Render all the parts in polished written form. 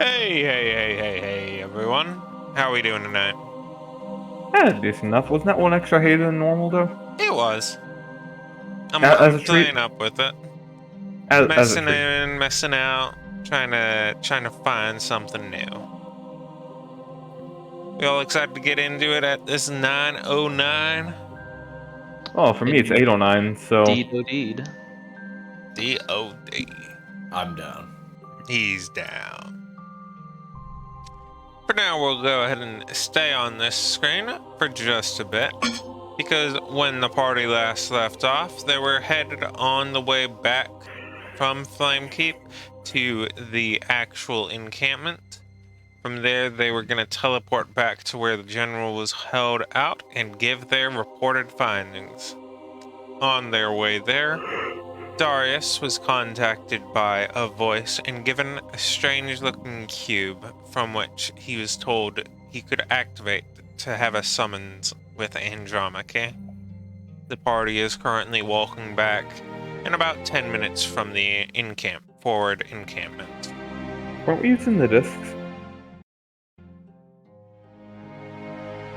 Hey, everyone. How are we doing tonight? Decent enough. Wasn't that one extra hater than normal, though? It was. As I'm a treat? playing up with it. As a Messing treat. in, messing out, trying to find something new. We all excited to get into it at this 9:09? Oh, for me it's 809, so... Deed, oh deed. DOD. I'm down. He's down. For now, we'll go ahead and stay on this screen for just a bit. Because when the party last left off, they were headed on the way back from Flamekeep to the actual encampment. From there, they were going to teleport back to where the general was held out and give their reported findings. On their way there, Darius was contacted by a voice and given a strange-looking cube from which he was told he could activate to have a summons with Andromache. The party is currently walking back in about 10 minutes from the forward encampment. Weren't we using the discs?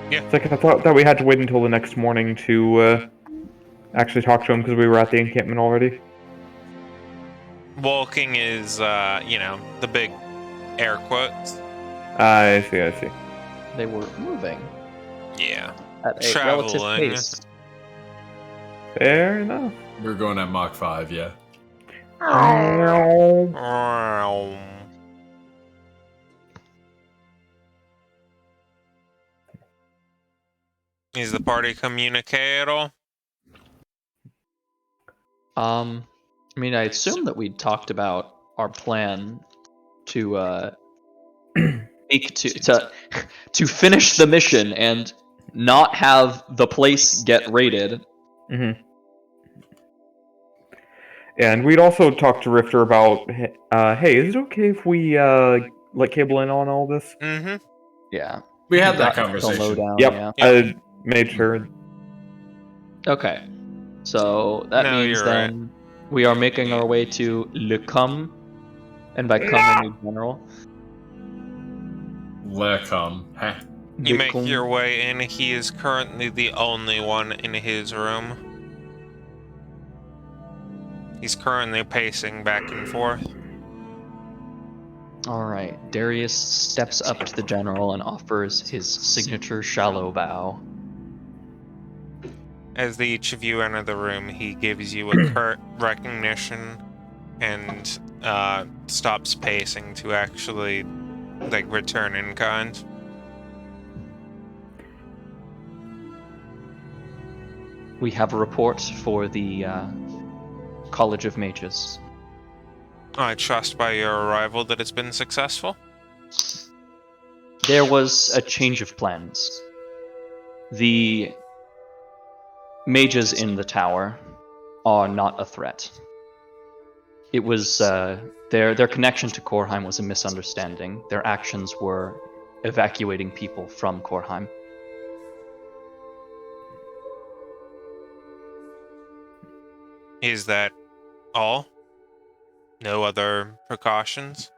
Yeah. It's like I thought that we had to wait until the next morning to actually talk to him because we were at the encampment already. Walking is, the big air quotes. I see. They were moving Yeah. at a Traveling. relative pace. Fair enough. We're going at Mach 5, yeah. Is the party communicatable? I mean, I assume that we talked about our plan to to finish the mission and not have the place get raided. Mm-hmm. And we'd also talked to Rifter about, hey, is it okay if we let Cable in on all this? Mm-hmm. Yeah. We had that The conversation. lowdown, Yep, yeah. I made sure. Okay. So that No, means you're then we are making our way to Le Cum, and by cum I mean general. Lecum. Heh. You Le make Cum. your way in. He is currently the only one in his room. He's currently pacing back and forth. Alright, Darius steps up to the general and offers his signature shallow bow. As each of you enter the room, he gives you a curt recognition and stops pacing to actually, return in kind. We have a report for the College of Mages. I trust by your arrival that it's been successful. There was a change of plans. The mages in the tower are not a threat. It was their connection to Korheim was a misunderstanding. Their actions were evacuating people from Korheim. Is that all? No other precautions?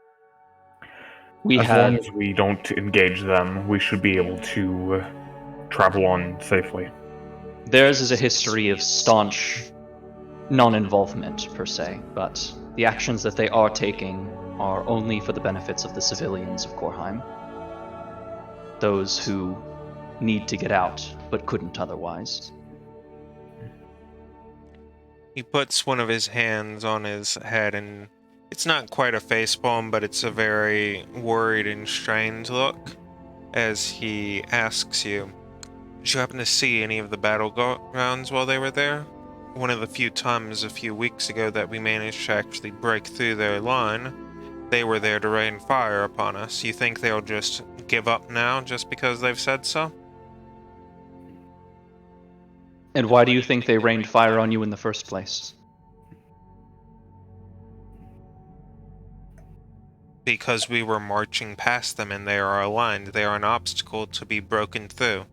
As long as we don't engage them, we should be able to travel on safely. Theirs is a history of staunch non-involvement, per se, but the actions that they are taking are only for the benefits of the civilians of Korheim. Those who need to get out, but couldn't otherwise. He puts one of his hands on his head, and it's not quite a facepalm, but it's a very worried and strained look as he asks you, did you happen to see any of the battlegrounds while they were there? One of the few times a few weeks ago that we managed to actually break through their line, they were there to rain fire upon us. You think they'll just give up now just because they've said so? And why do you think they rained fire on you in the first place? Because we were marching past them and they are aligned. They are an obstacle to be broken through.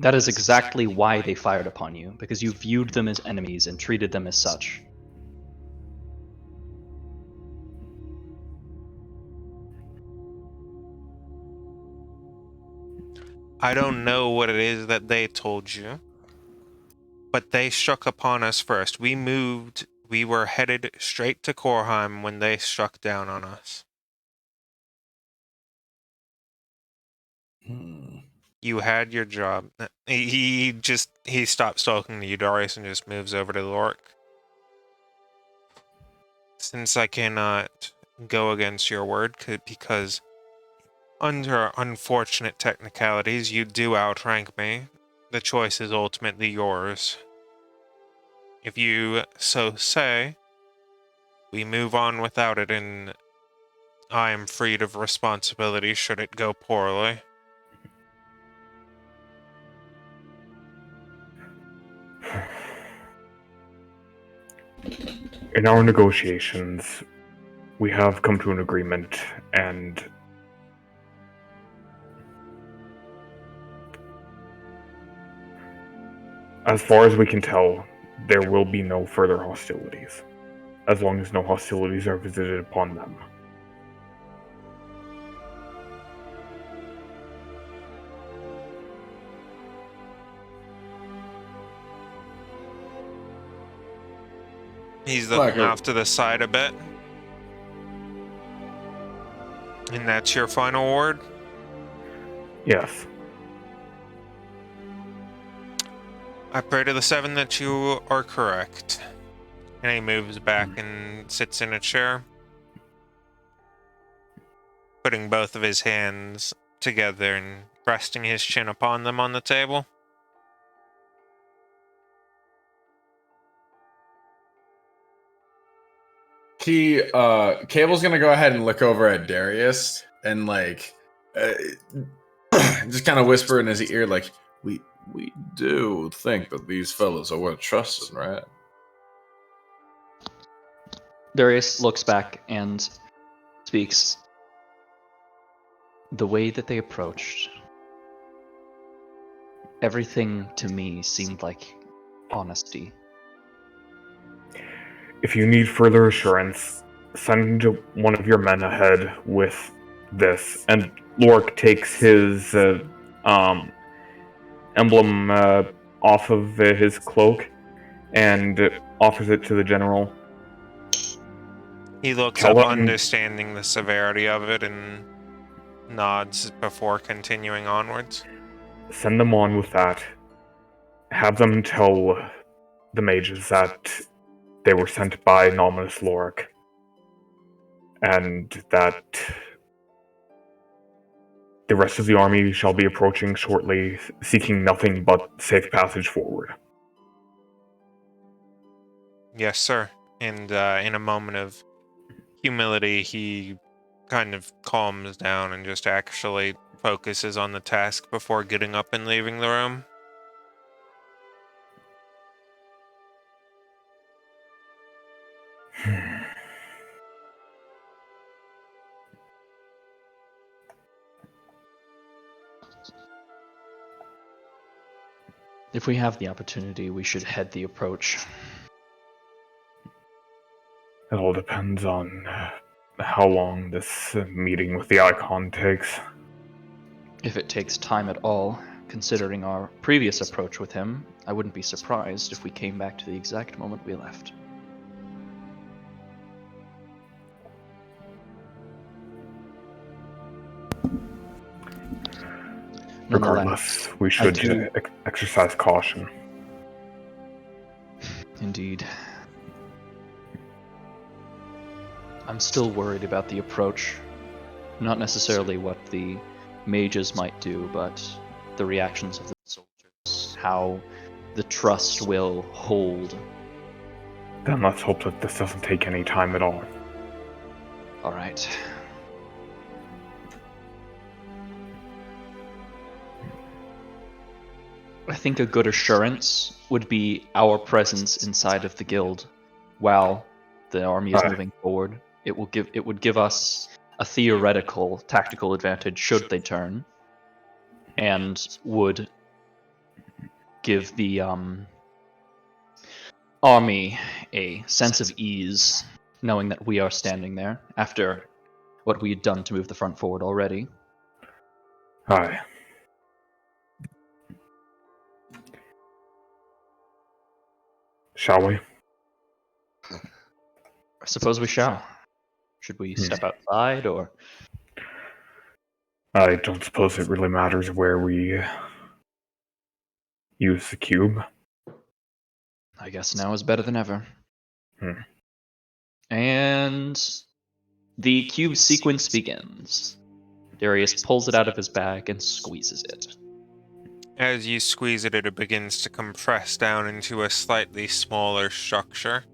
That is exactly why they fired upon you, because you viewed them as enemies and treated them as such. I don't know what it is that they told you, but they struck upon us first. We were headed straight to Korheim when they struck down on us. You had your job. He stops talking to you, Darius, and just moves over to Lork. Since I cannot go against your word, because under unfortunate technicalities, you do outrank me, the choice is ultimately yours. If you so say, we move on without it, and I am freed of responsibility should it go poorly. In our negotiations, we have come to an agreement, and as far as we can tell, there will be no further hostilities, as long as no hostilities are visited upon them. He's looking off to the side a bit. And that's your final word? Yes. I pray to the seven that you are correct. And he moves back and sits in a chair, putting both of his hands together and resting his chin upon them on the table. Cable's gonna go ahead and look over at Darius and just kind of whisper in his ear, like, we do think that these fellows are worth trusting, right? Darius looks back and speaks. The way that they approached, everything to me seemed like honesty. If you need further assurance, send one of your men ahead with this. And Lork takes his emblem off of his cloak and offers it to the general. He looks Tell up, him, understanding the severity of it, and nods before continuing onwards. Send them on with that. Have them tell the mages that they were sent by Nominous Lorik, and that the rest of the army shall be approaching shortly, seeking nothing but safe passage forward. Yes, sir. And in a moment of humility, he kind of calms down and just actually focuses on the task before getting up and leaving the room. If we have the opportunity, we should head the approach. It all depends on how long this meeting with the Icon takes. If it takes time at all, considering our previous approach with him, I wouldn't be surprised if we came back to the exact moment we left. Regardless, we should exercise caution. Indeed. I'm still worried about the approach. Not necessarily what the mages might do, but the reactions of the soldiers. How the trust will hold. Then let's hope that this doesn't take any time at all. Alright. I think a good assurance would be our presence inside of the guild while the army is moving forward. It would give us a theoretical tactical advantage should they turn, and would give the army a sense of ease knowing that we are standing there after what we had done to move the front forward already. Aye. Shall we? I suppose we shall. Should we step outside, or? I don't suppose it really matters where we use the cube. I guess now is better than ever. Hmm. And the cube sequence begins. Darius pulls it out of his bag and squeezes it. As you squeeze it, it begins to compress down into a slightly smaller structure.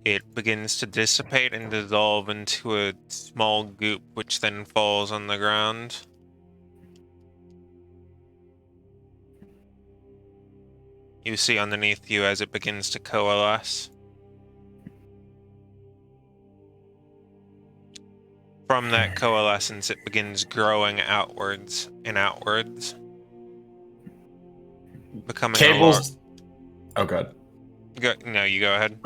It begins to dissipate and dissolve into a small goop, which then falls on the ground. You see underneath you as it begins to coalesce. From that coalescence, it begins growing outwards and outwards, becoming Cables. Oh god. No, you go ahead.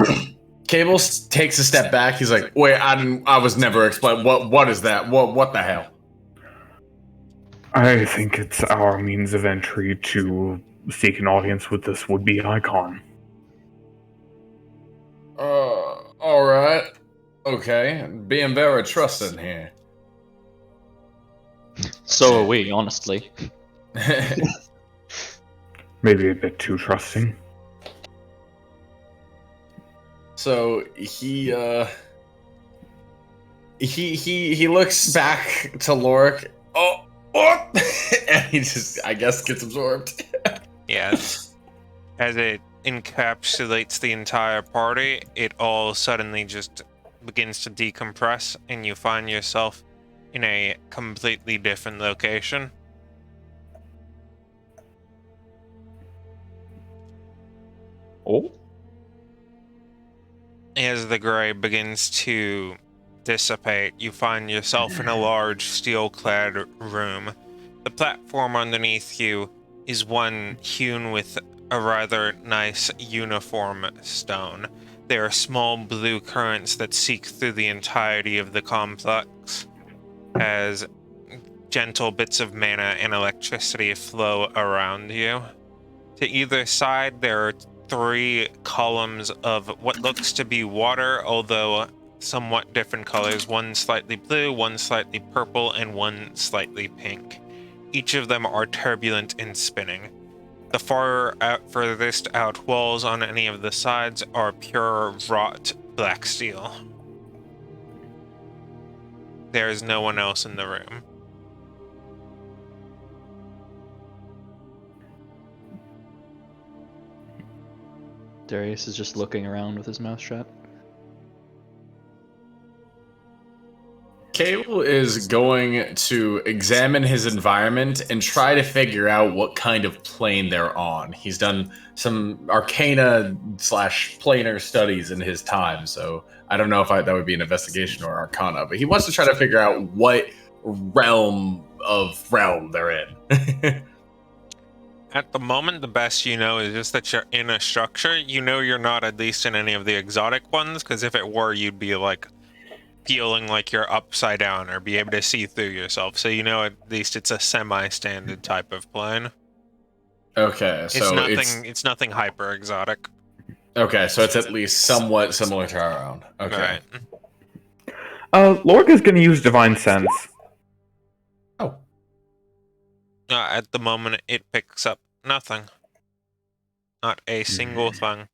Cables takes a step back. He's like, "Wait, I was never explained. What is that? What the hell?" I think it's our means of entry to seek an audience with this would-be icon. All right. Okay, being very trusting here. So are we, honestly. Maybe a bit too trusting. So he looks back to Lorik. Oh, and he just, I guess, gets absorbed. Yes. As it encapsulates the entire party, it all suddenly just begins to decompress, and you find yourself in a completely different location. Oh? As the gray begins to dissipate, you find yourself in a large steel-clad room. The platform underneath you is one hewn with a rather nice uniform stone. There are small blue currents that seek through the entirety of the complex as gentle bits of mana and electricity flow around you. To either side, there are 3 columns of what looks to be water, although somewhat different colors. One slightly blue, one slightly purple, and one slightly pink. Each of them are turbulent and spinning. The furthest out walls on any of the sides are pure wrought black steel. There is no one else in the room. Darius is just looking around with his mouth shut. Cable is going to examine his environment and try to figure out what kind of plane they're on. He's done some arcana / planar studies in his time, so I don't know if that would be an investigation or arcana, but he wants to try to figure out what realm they're in. At the moment, the best you know is just that you're in a structure. You know you're not at least in any of the exotic ones, because if it were, you'd be like feeling like you're upside down or be able to see through yourself. So you know at least it's a semi-standard type of plane. Okay, so it's nothing hyper exotic. Okay, so it's at least somewhat similar to our own. Okay. Right. Lork going to use Divine Sense. Oh. At the moment, it picks up nothing. Not a single thing.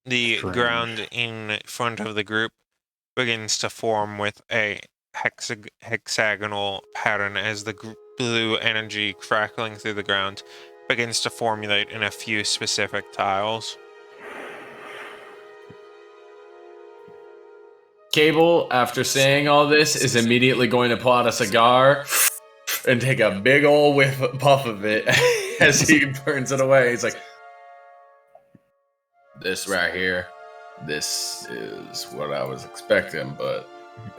The Strange. ground in front of the group begins to form with a hexagonal pattern as the blue energy crackling through the ground begins to formulate in a few specific tiles. Cable, after saying all this, is immediately going to pull out a cigar and take a big ol' puff of it as he burns it away. He's like, this right here, this is what I was expecting, but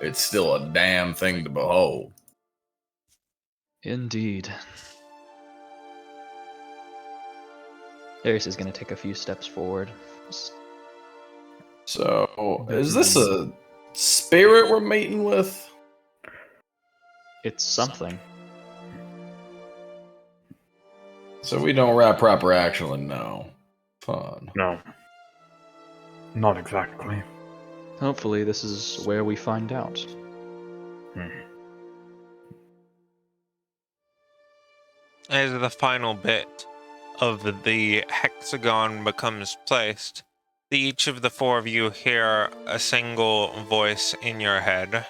it's still a damn thing to behold. Indeed. Darius is going to take a few steps forward. So, is this a spirit we're meeting with? It's something. So we don't wrap proper action, no. Fun. No. Not exactly. Hopefully, this is where we find out. As the final bit of the hexagon becomes placed, each of the four of you hear a single voice in your head.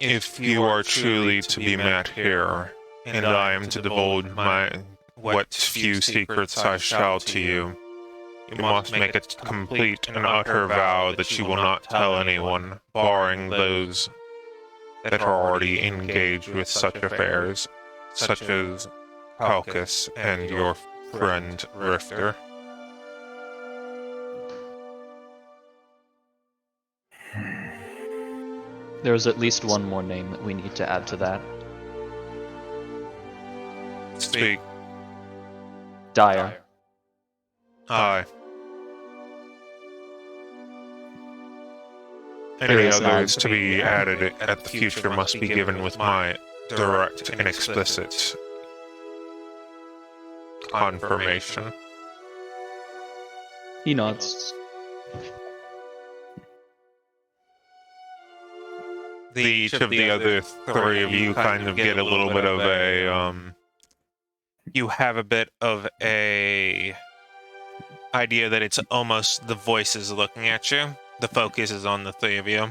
If you are truly to be met here, and I am to divulge what few secrets I shall to you, you must make a complete and utter vow that you will not tell anyone, barring those that are already engaged with such affairs, such as Calcus and your friend Rifter. There's at least one more name that we need to add to that. Speak. Dyer. Aye. Any Curious others nods. to be added at the future must be given with my direct and explicit confirmation. He nods. Each of the other three of you kind of get a little bit of a, you have a bit of a idea that it's almost the voices looking at you. The focus is on the three of you.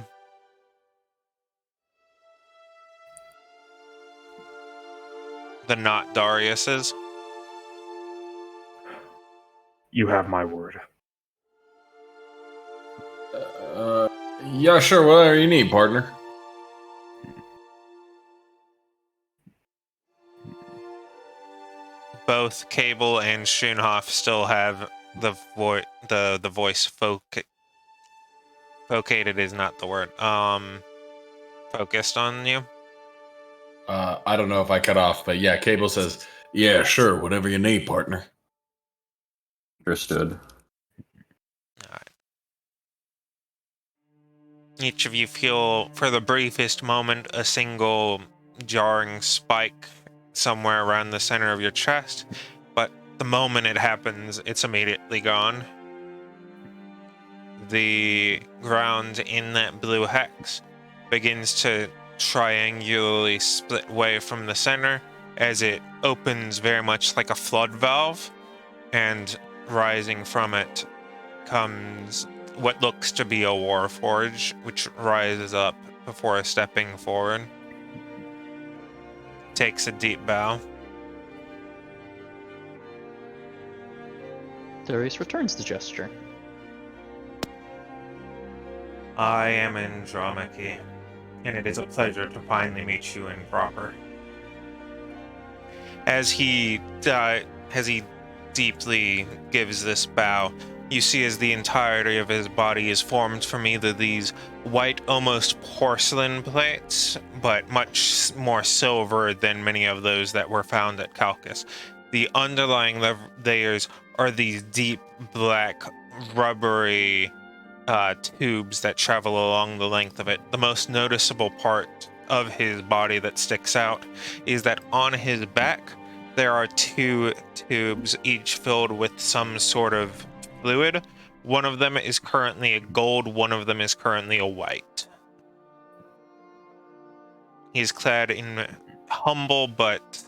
The not Darius's. You have my word. Yeah, sure, whatever you need, partner. Both Cable and Schoonhoff still have the voice focated is not the word. Focused on you. I don't know if I cut off, but yeah, Cable says, yeah, sure, whatever you need, partner. Understood. Alright. Each of you feel, for the briefest moment, a single jarring spike somewhere around the center of your chest, but the moment it happens, it's immediately gone. The ground in that blue hex begins to triangularly split away from the center as it opens very much like a flood valve, and rising from it comes what looks to be a warforge, which rises up before stepping forward. Takes a deep bow. Darius returns the gesture. I am Andromache, and it is a pleasure to finally meet you in proper. As he deeply gives this bow, you see as the entirety of his body is formed from either these white, almost porcelain plates, but much more silver than many of those that were found at Calcus. The underlying layers are these deep, black, rubbery tubes that travel along the length of it. The most noticeable part of his body that sticks out is that on his back there are two tubes, each filled with some sort of fluid. One of them is currently a gold, one of them is currently a white. He's clad in humble but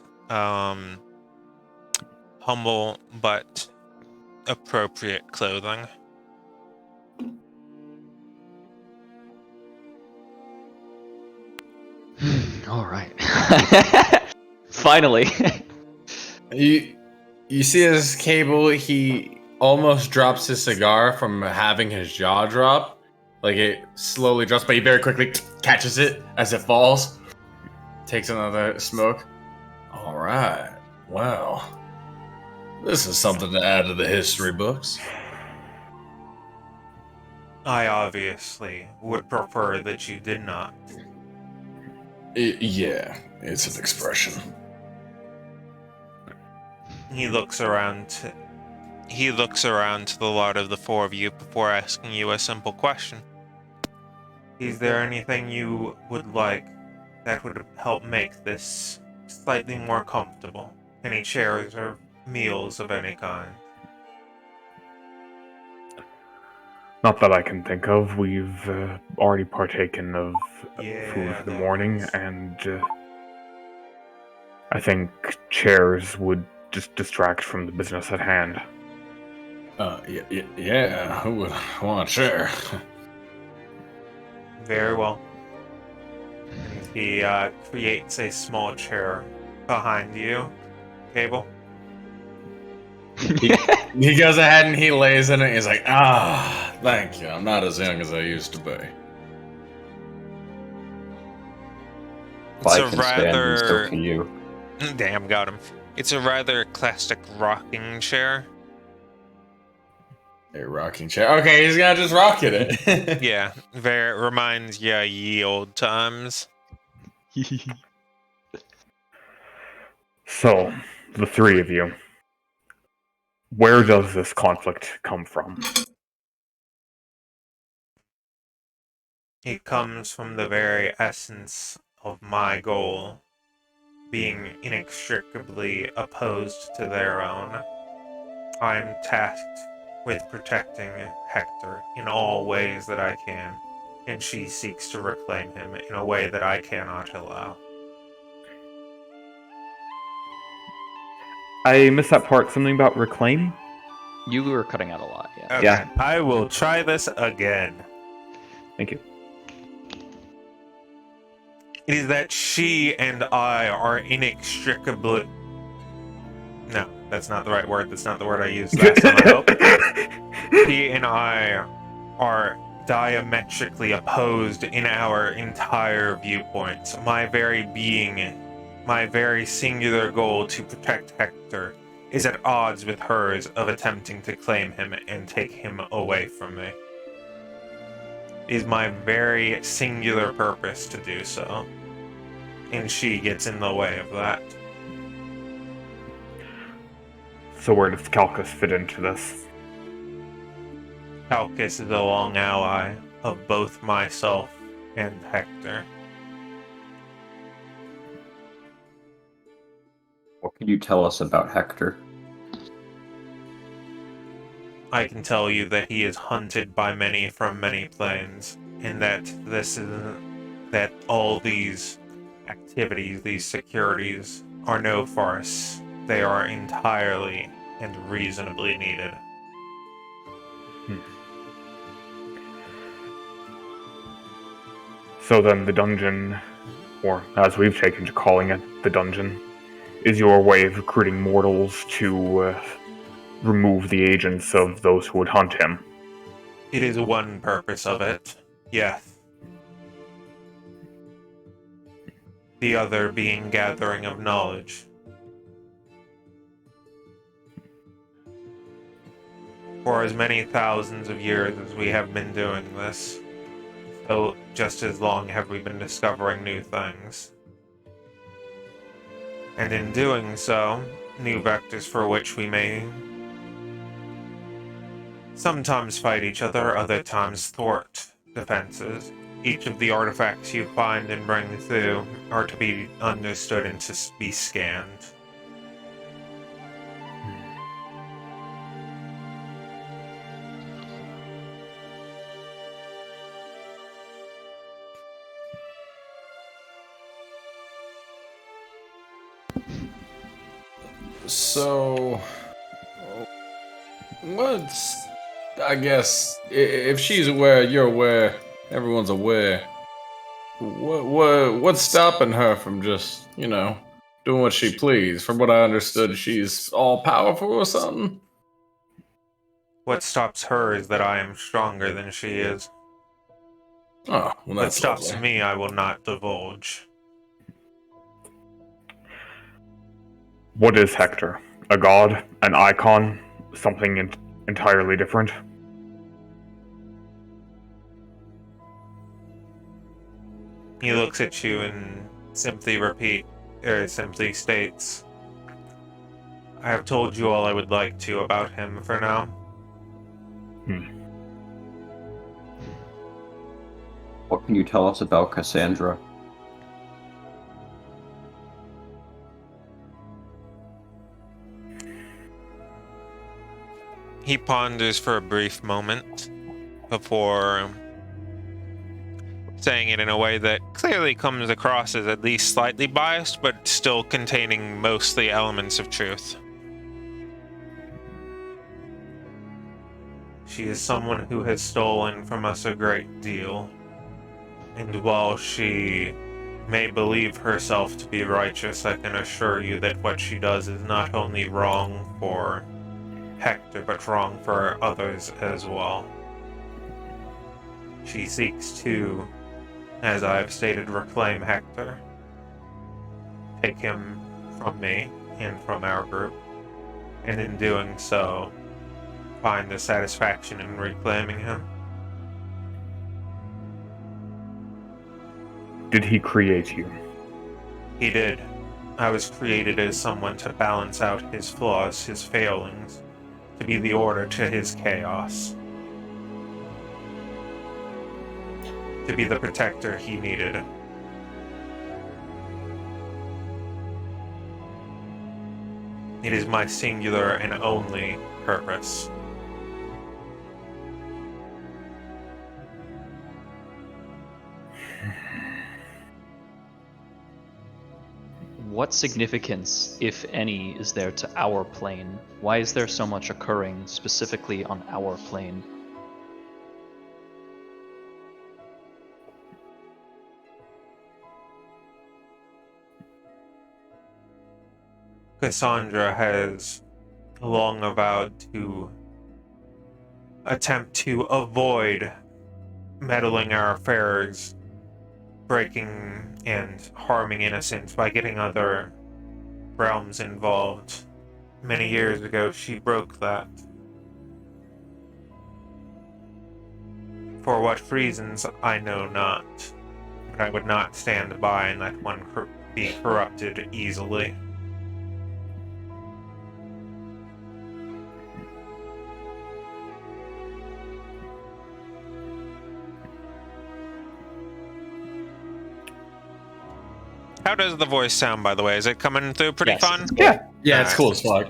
appropriate clothing. All right. Finally. You see his Cable, he almost drops his cigar from having his jaw drop. Like it slowly drops, but he very quickly catches it as it falls. Takes another smoke. All right. Wow. This is something to add to the history books. I obviously would prefer that you did not. Yeah, it's an expression. He looks around to the lot of the four of you before asking you a simple question. Is there anything you would like that would help make this slightly more comfortable. Any chairs or meals of any kind. Not that I can think of. We've already partaken of food Yeah, for the that morning, was- and I think chairs would just distract from the business at hand. Yeah, who would want a chair? Very well. And he creates a small chair behind you, Cable. He goes ahead and he lays in it. He's like, thank you. I'm not as young as I used to be. If It's I a can stand, then so rather can you. damn got him. It's a rather classic rocking chair. A rocking chair. Okay, he's gonna just rock it. Yeah, very reminds you of ye old times. So, the three of you, where does this conflict come from? It comes from the very essence of my goal being inextricably opposed to their own. I am tasked with protecting Hector in all ways that I can, and she seeks to reclaim him in a way that I cannot allow. I missed that part. Something about reclaim? You were cutting out a lot, yeah. Okay, Yeah. I will try this again. Thank you. It is that she and I are inextricably... No, that's not the right word. That's not the word I used last time, I hope. She and I are diametrically opposed in our entire viewpoints. My very being, my very singular goal to protect Hector is at odds with hers of attempting to claim him and take him away from me. It is my very singular purpose to do so. And she gets in the way of that. So where does Calcus fit into this? Calcus is a long ally of both myself and Hector. What can you tell us about Hector? I can tell you that he is hunted by many from many planes, and that that all these activities, these securities, are no farce. They are entirely and reasonably needed. So then the dungeon, or as we've taken to calling it, the dungeon, is your way of recruiting mortals to remove the agents of those who would hunt him. It is one purpose of it, yes. The other being gathering of knowledge. For as many thousands of years as we have been doing this, so just as long have we been discovering new things. And in doing so, new vectors for which we may sometimes fight each other, other times thwart defenses. Each of the artifacts you find and bring through are to be understood and to be scanned. So, I guess, if she's aware, you're aware, everyone's aware. What's stopping her from just, doing what she please? From what I understood, she's all powerful or something. What stops her is that I am stronger than she is. Oh, well, What that's stops lovely. me, I will not divulge. What is Hector? A god? An icon? Something entirely different? He looks at you and simply states, I have told you all I would like to about him for now. What can you tell us about Cassandra? He ponders for a brief moment before saying it in a way that clearly comes across as at least slightly biased, but still containing mostly elements of truth. She is someone who has stolen from us a great deal, and while she may believe herself to be righteous, I can assure you that what she does is not only wrong for Hector, but wrong for others as well. She seeks to, as I have stated, reclaim Hector, take him from me and from our group, and in doing so, find the satisfaction in reclaiming him. Did he create you? He did. I was created as someone to balance out his flaws, his failings, to be the order to his chaos, to be the protector he needed. It is my singular and only purpose. What significance, if any, is there to our plane? Why is there so much occurring specifically on our plane? Cassandra has long avowed to attempt to avoid meddling our affairs, breaking and harming innocents by getting other realms involved. Many years ago, she broke that. For what reasons, I know not. But I would not stand by and let one be corrupted easily. How does the voice sound, by the way? Is it coming through pretty Yes, fun? it's cool. Yeah, it's Alright. cool as fuck.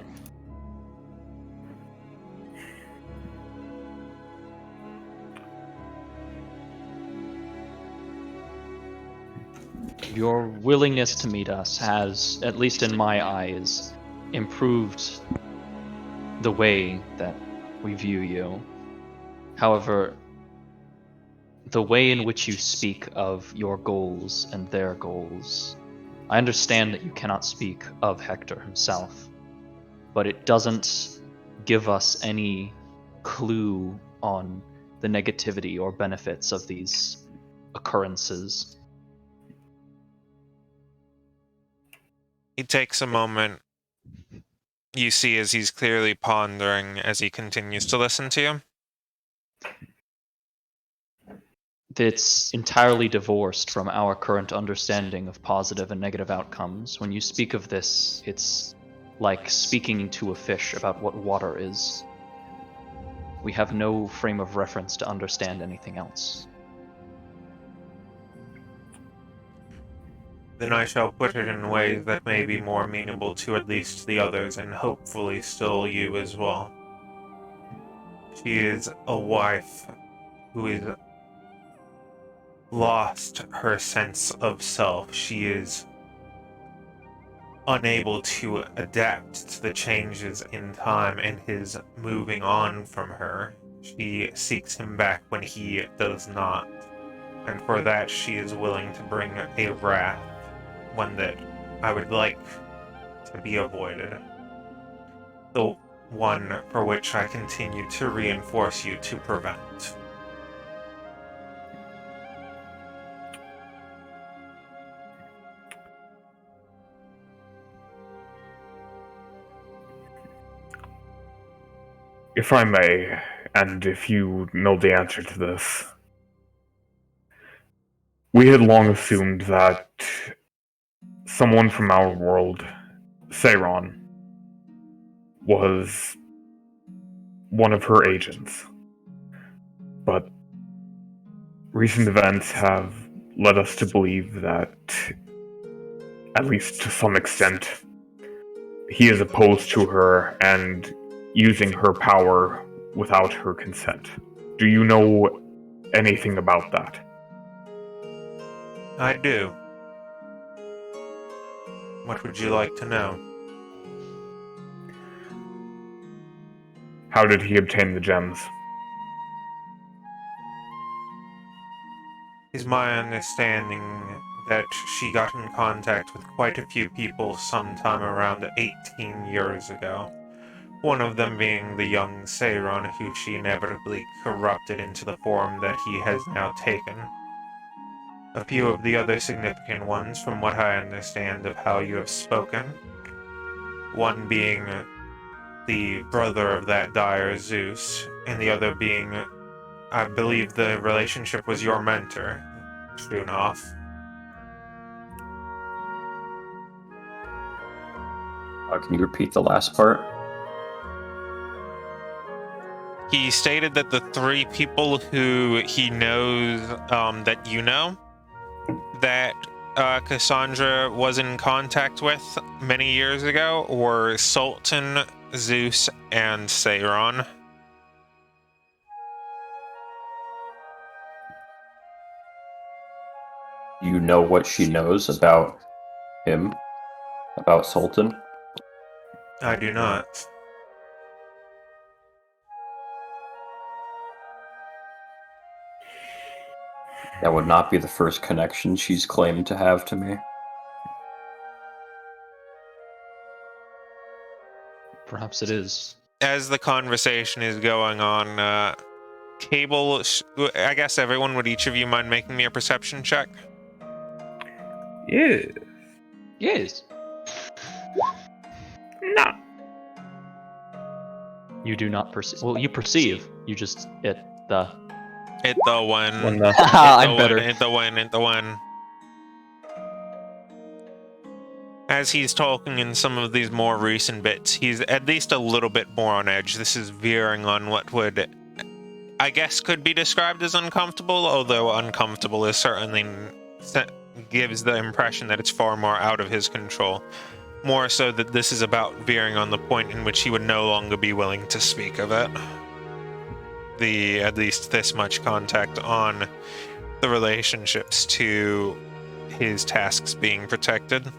Your willingness to meet us has, at least in my eyes, improved the way that we view you. However, the way in which you speak of your goals and their goals, I understand that you cannot speak of Hector himself, but it doesn't give us any clue on the negativity or benefits of these occurrences. He takes a moment. You see as he's clearly pondering as he continues to listen to you. It's entirely divorced from our current understanding of positive and negative outcomes. When you speak of this, it's like speaking to a fish about what water is. We have no frame of reference to understand anything else. Then I shall put it in ways that may be more amenable to at least the others, and hopefully still you as well. She is a wife who is lost her sense of self. She is unable to adapt to the changes in time and his moving on from her. She seeks him back when he does not, and for that she is willing to bring a wrath, one that I would like to be avoided. The one for which I continue to reinforce you to prevent. If I may, and if you know the answer to this, we had long assumed that someone from our world, Seiron, was one of her agents. But recent events have led us to believe that, at least to some extent, he is opposed to her and using her power without her consent. Do you know anything about that? I do. What would you like to know? How did he obtain the gems? It's my understanding that she got in contact with quite a few people sometime around 18 years ago. One of them being the young Seiron, who she inevitably corrupted into the form that he has now taken. A few of the other significant ones, from what I understand of how you have spoken. One being the brother of that dire Zeus, and the other being, I believe the relationship was your mentor, Shunov. Can you repeat the last part? He stated that the three people who he knows, that you know, that Cassandra was in contact with many years ago were Sultan, Zeus, and Seiron. Do you know what she knows about him? About Sultan? I do not. That would not be the first connection she's claimed to have to me. Perhaps it is. As the conversation is going on, Cable, I guess everyone, would each of you mind making me a perception check? Yeah. Yes. No. You do not perceive. Well, you perceive. You just hit the. Hit the one. One Hit the I'm one, better. Hit the one. Hit the one. As he's talking in some of these more recent bits, he's at least a little bit more on edge. This is veering on what would, I guess, could be described as uncomfortable, although uncomfortable is certainly gives the impression that it's far more out of his control. More so that this is about veering on the point in which he would no longer be willing to speak of it. At least this much contact on the relationships to his tasks being protected.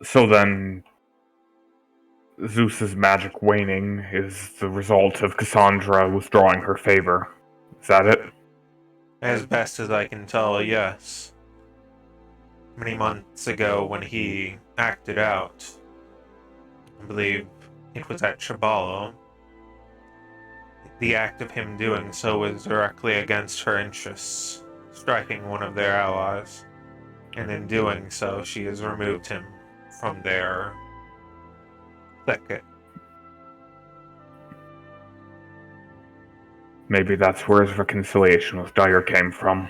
So then, Zeus's magic waning is the result of Cassandra withdrawing her favor. Is that it? As best as I can tell, yes. Many months ago when he acted out, I believe it was at Shabalo, the act of him doing so was directly against her interests, striking one of their allies, and in doing so she has removed him from their thicket. Maybe that's where his reconciliation with Dyer came from.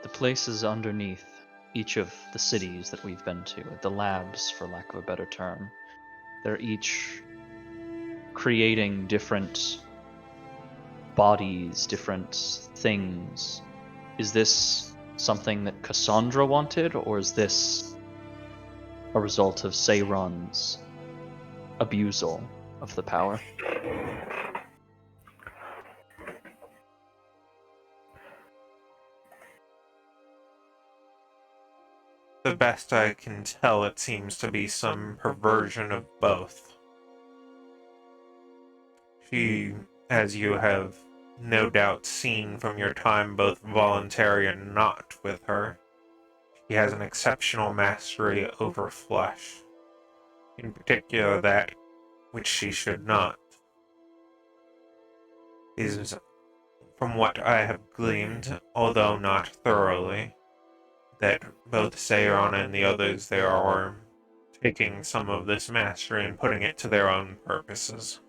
The places underneath each of the cities that we've been to, the labs, for lack of a better term, they're each creating different bodies, different things. Is this something that Cassandra wanted, or is this a result of Seiron's abusal of the power? The best I can tell, it seems to be some perversion of both. She, as you have no doubt seen from your time both voluntary and not with her, she has an exceptional mastery over flesh, in particular that which she should not. Is, from what I have gleaned, although not thoroughly, that both Seiron and the others there are taking some of this mastery and putting it to their own purposes.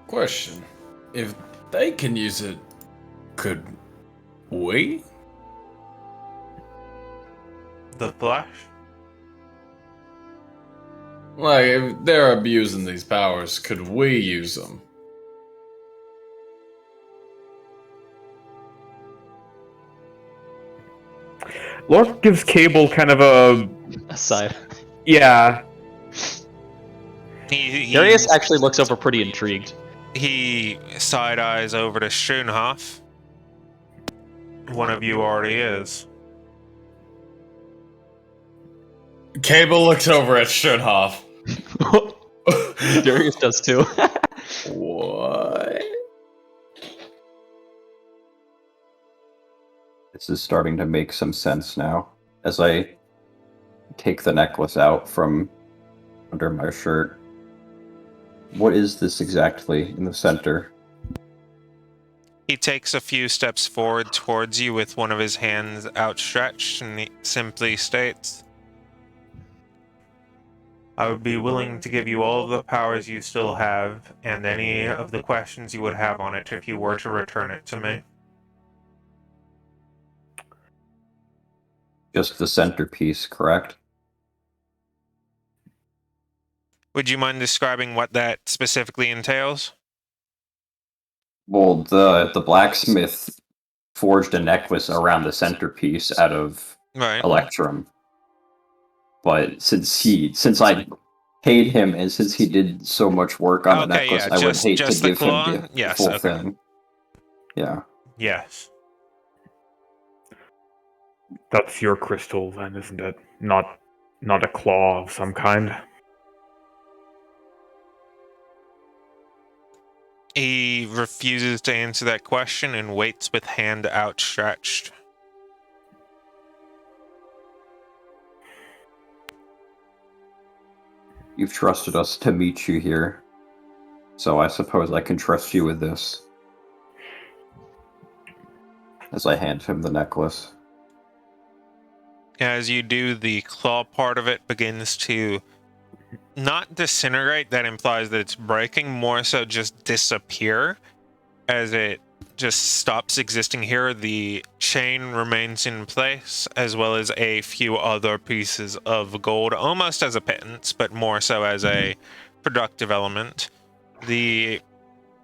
Question. If they can use it, could we? The flesh? Like, if they're abusing these powers, could we use them? Lork gives Cable kind of a Aside. yeah. Darius actually looks over pretty intrigued. He side eyes over to Schoenhoff. One of you already is. Cable looks over at Schoenhoff. Darius does too. What? This is starting to make some sense now. As I take the necklace out from under my shirt. What is this exactly in the center? He takes a few steps forward towards you with one of his hands outstretched and he simply states, I would be willing to give you all of the powers you still have and any of the questions you would have on it if you were to return it to me. Just the centerpiece, correct? Would you mind describing what that specifically entails? Well, the blacksmith forged a necklace around the centerpiece out of Right. Electrum. But since I paid him and since he did so much work on the Okay, necklace, yeah, I would just- hate just to the give claw? him the Yes, full okay. thing. Yeah. Yes. That's your crystal, then, isn't it? Not a claw of some kind. He refuses to answer that question and waits with hand outstretched. You've trusted us to meet you here. So I suppose I can trust you with this. As I hand him the necklace. As you do, the claw part of it begins to not disintegrate, that implies that it's breaking, more so just disappear as it just stops existing here. The chain remains in place, as well as a few other pieces of gold, almost as a pittance, but more so as a productive element.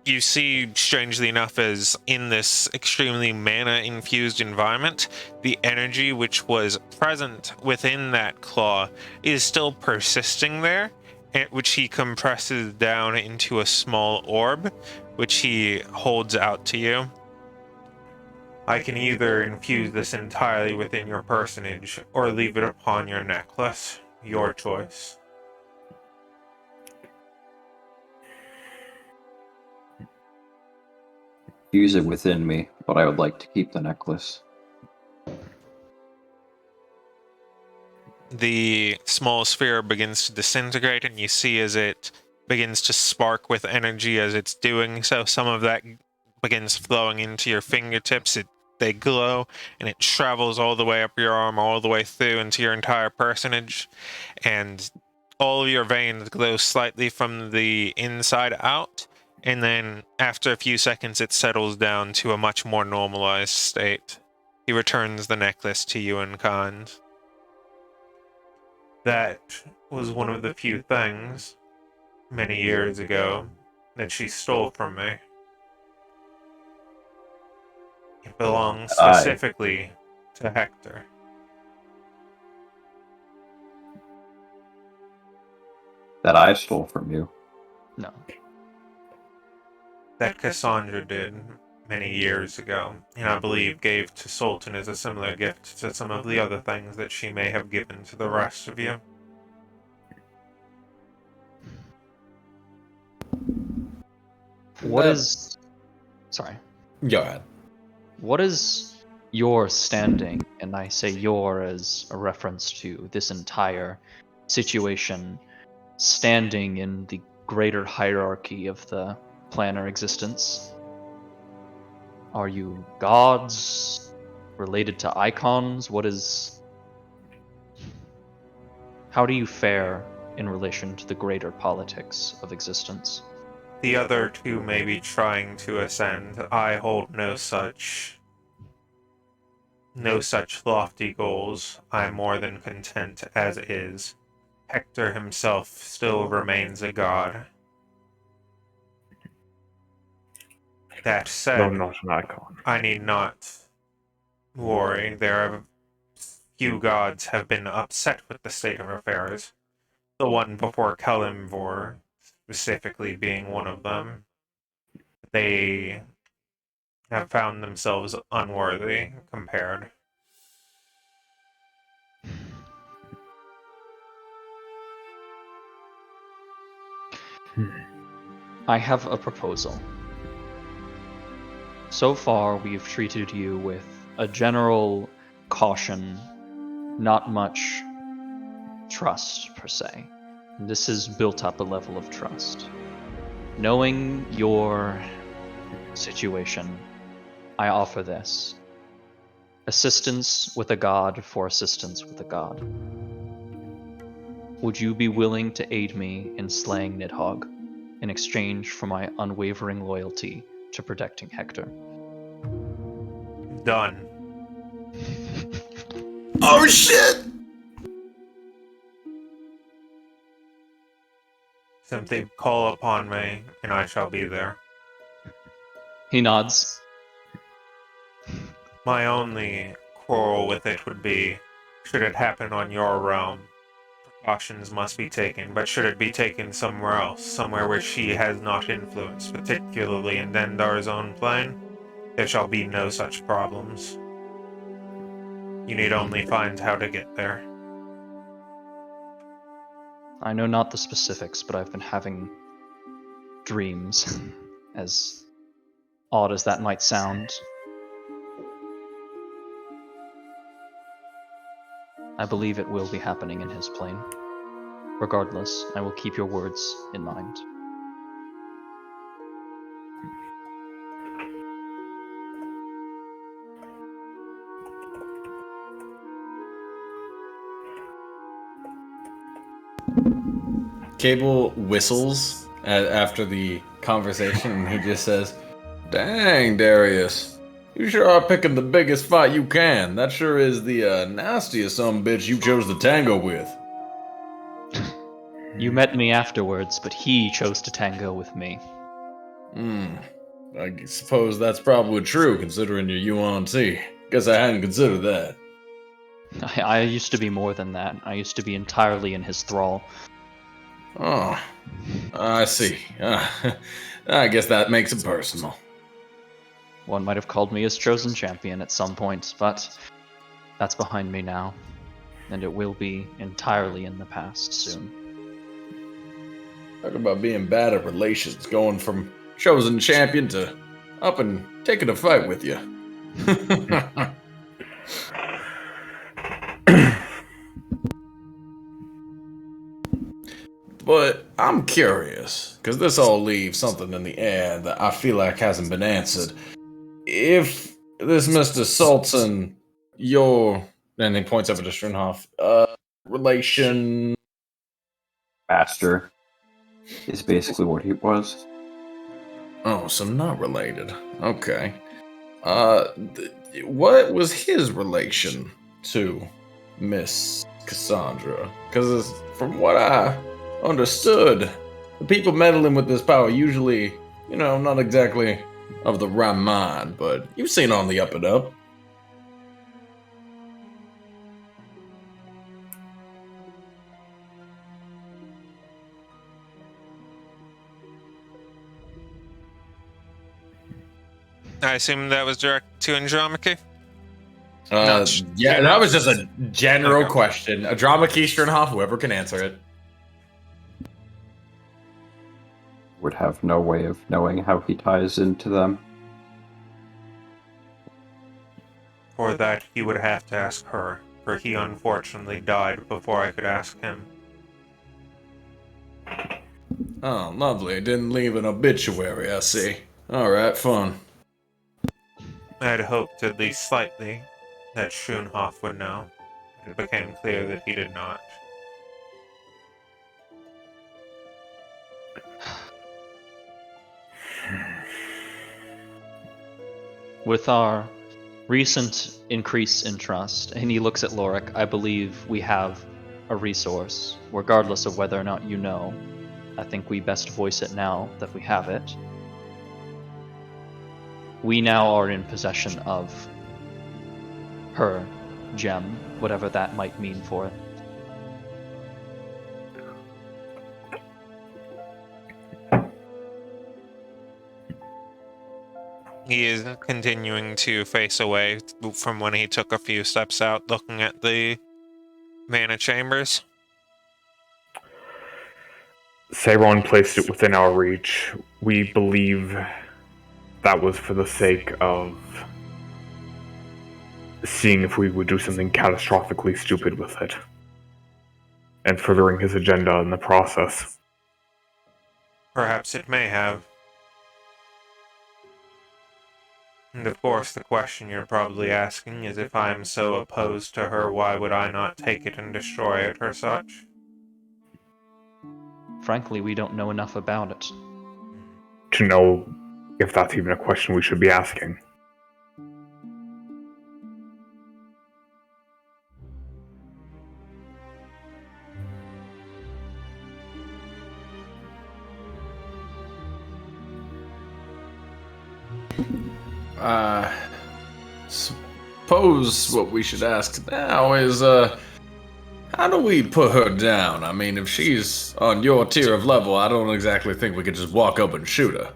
You see, strangely enough, as in this extremely mana-infused environment, the energy which was present within that claw is still persisting there, which he compresses down into a small orb, which he holds out to you. I can either infuse this entirely within your personage, or leave it upon your necklace. Your choice. Use it within me, but I would like to keep the necklace. The small sphere begins to disintegrate, and you see as it begins to spark with energy as it's doing so. Some of that begins flowing into your fingertips. They glow, and it travels all the way up your arm, all the way through into your entire personage, and all of your veins glow slightly from the inside out, and then after a few seconds it settles down to a much more normalized state. He returns the necklace to you in kind. That was one of the few things, many years ago, that she stole from me. It belongs specifically to Hector. That I stole from you. No. That Cassandra did many years ago, and I believe gave to Sultan as a similar gift to some of the other things that she may have given to the rest of you. What is... Sorry. Go ahead. What is your standing, and I say your as a reference to this entire situation, standing in the greater hierarchy of the planar existence? Are you gods? Related to icons? What is... How do you fare in relation to the greater politics of existence? The other two may be trying to ascend. I hold no such lofty goals. I'm more than content as is. Hector himself still remains a god. That Though said, not an icon. I need not worry. There are few gods have been upset with the state of affairs. The one before Kalimvor, specifically being one of them. They have found themselves unworthy compared. I have a proposal. So far, we've treated you with a general caution, not much trust, per se. This has built up a level of trust. Knowing your situation, I offer this. Assistance with a god for assistance with a god. Would you be willing to aid me in slaying Nidhogg in exchange for my unwavering loyalty to protecting Hector? Done. Oh shit! Simply call upon me, and I shall be there. He nods. My only quarrel with it would be, should it happen on your realm, precautions must be taken, but should it be taken somewhere else, somewhere where she has not influence, particularly in Dendar's own plane, there shall be no such problems. You need only find how to get there. I know not the specifics, but I've been having dreams, as odd as that might sound. I believe it will be happening in his plane. Regardless, I will keep your words in mind. Cable whistles after the conversation, and he just says, "Dang, Darius, you sure are picking the biggest fight you can. That sure is the nastiest some bitch you chose to tango with." You met me afterwards, but he chose to tango with me. I suppose that's probably true, considering your UNT. Guess I hadn't considered that. I used to be more than that. I used to be entirely in his thrall. Oh, I see. I guess that makes it personal. One might have called me his chosen champion at some point, but that's behind me now, and it will be entirely in the past soon. Talk about being bad at relations, going from chosen champion to up and taking a fight with you. But I'm curious, because this all leaves something in the air that I feel like hasn't been answered. If this Mr. Sultan, your, and he points over to Strinhoff, relation. Master is basically what he was. Oh, so not related. Okay. What was his relation to Miss Cassandra? Because from what I understood, the people meddling with this power usually, not exactly of the right mind, but you've seen on the up and up. I assume that was direct to Andromache? Yeah, that was just a general Okay. question. A drama key, Strinhoff, whoever can answer it. Would have no way of knowing how he ties into them. For that, you would have to ask her, for he unfortunately died before I could ask him. Oh, lovely. Didn't leave an obituary, I see. Alright, fun. I had hoped at least slightly that Schoenhoff would know. It became clear that he did not. With our recent increase in trust, and he looks at Lorik, I believe we have a resource, regardless of whether or not you know. I think we best voice it now that we have it. We now are in possession of her gem, whatever that might mean for it. He is continuing to face away from when he took a few steps out, looking at the mana chambers. Sauron placed it within our reach. We believe that was for the sake of seeing if we would do something catastrophically stupid with it, and furthering his agenda in the process. Perhaps it may have. And of course, the question you're probably asking is, if I'm so opposed to her, why would I not take it and destroy it or such? Frankly, we don't know enough about it. To know if that's even a question we should be asking. Suppose what we should ask now is, how do we put her down? I mean, if she's on your tier of level, I don't exactly think we could just walk up and shoot her.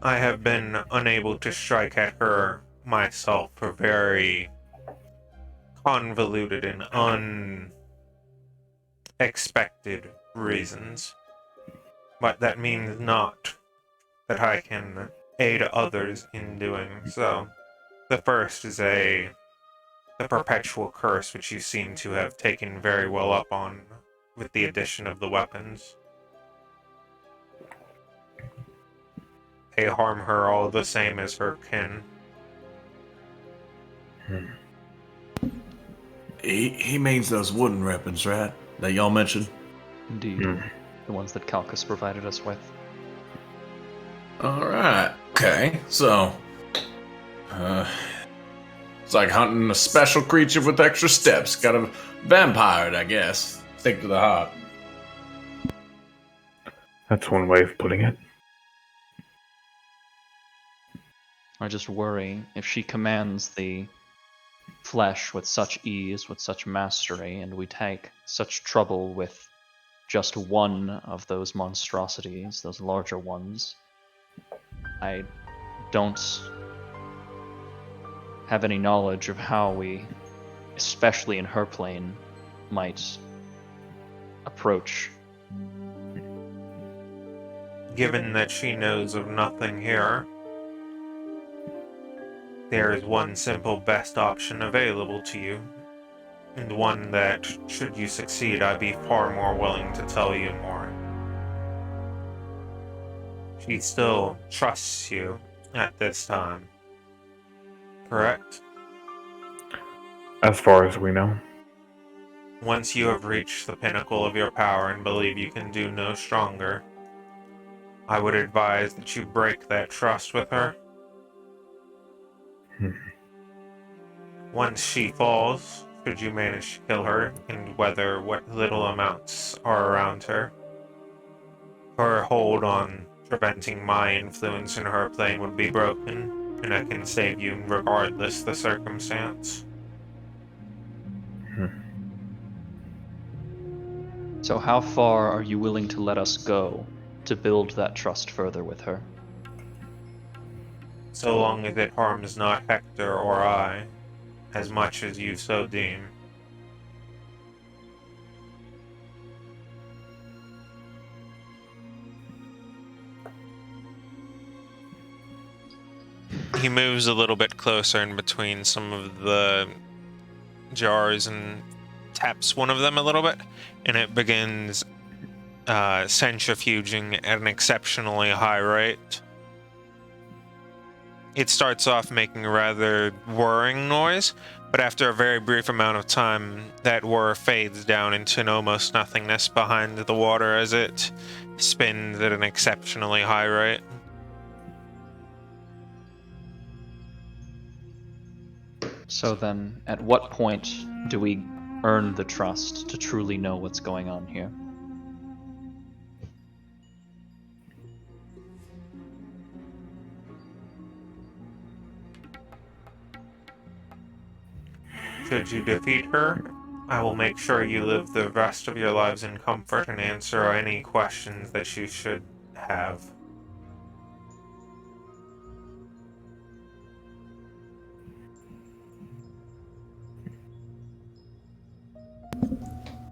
I have been unable to strike at her myself for very convoluted and unexpected reasons. But that means not that I can aid others in doing so. The first is the perpetual curse, which you seem to have taken very well up on with the addition of the weapons. They harm her all the same as her kin. He means those wooden weapons, right? That y'all mentioned? Indeed. The ones that Calcus provided us with. Alright. Okay, so... it's like hunting a special creature with extra steps. Got a vampire, I guess. Stick to the heart. That's one way of putting it. I just worry if she commands the flesh with such ease, with such mastery, and we take such trouble with just one of those monstrosities, those larger ones. I don't have any knowledge of how we, especially in her plane, might approach. Given that she knows of nothing here, there is one simple best option available to you, and one that, should you succeed, I'd be far more willing to tell you more. She still trusts you at this time, correct? As far as we know. Once you have reached the pinnacle of your power and believe you can do no stronger, I would advise that you break that trust with her. Once she falls, should you manage to kill her, and whether what little amounts are around her, her hold on preventing my influence in her plane would be broken, and I can save you regardless the circumstance. So how far are you willing to let us go to build that trust further with her? So long as it harms not Hector or I, as much as you so deem. He moves a little bit closer in between some of the jars and taps one of them a little bit, and it begins centrifuging at an exceptionally high rate. It starts off making a rather whirring noise, But after a very brief amount of time, that whir fades down into an almost nothingness behind the water as it spins at an exceptionally high rate. So then, at what point do we earn the trust to truly know what's going on here? Should you defeat her, I will make sure you live the rest of your lives in comfort and answer any questions that you should have.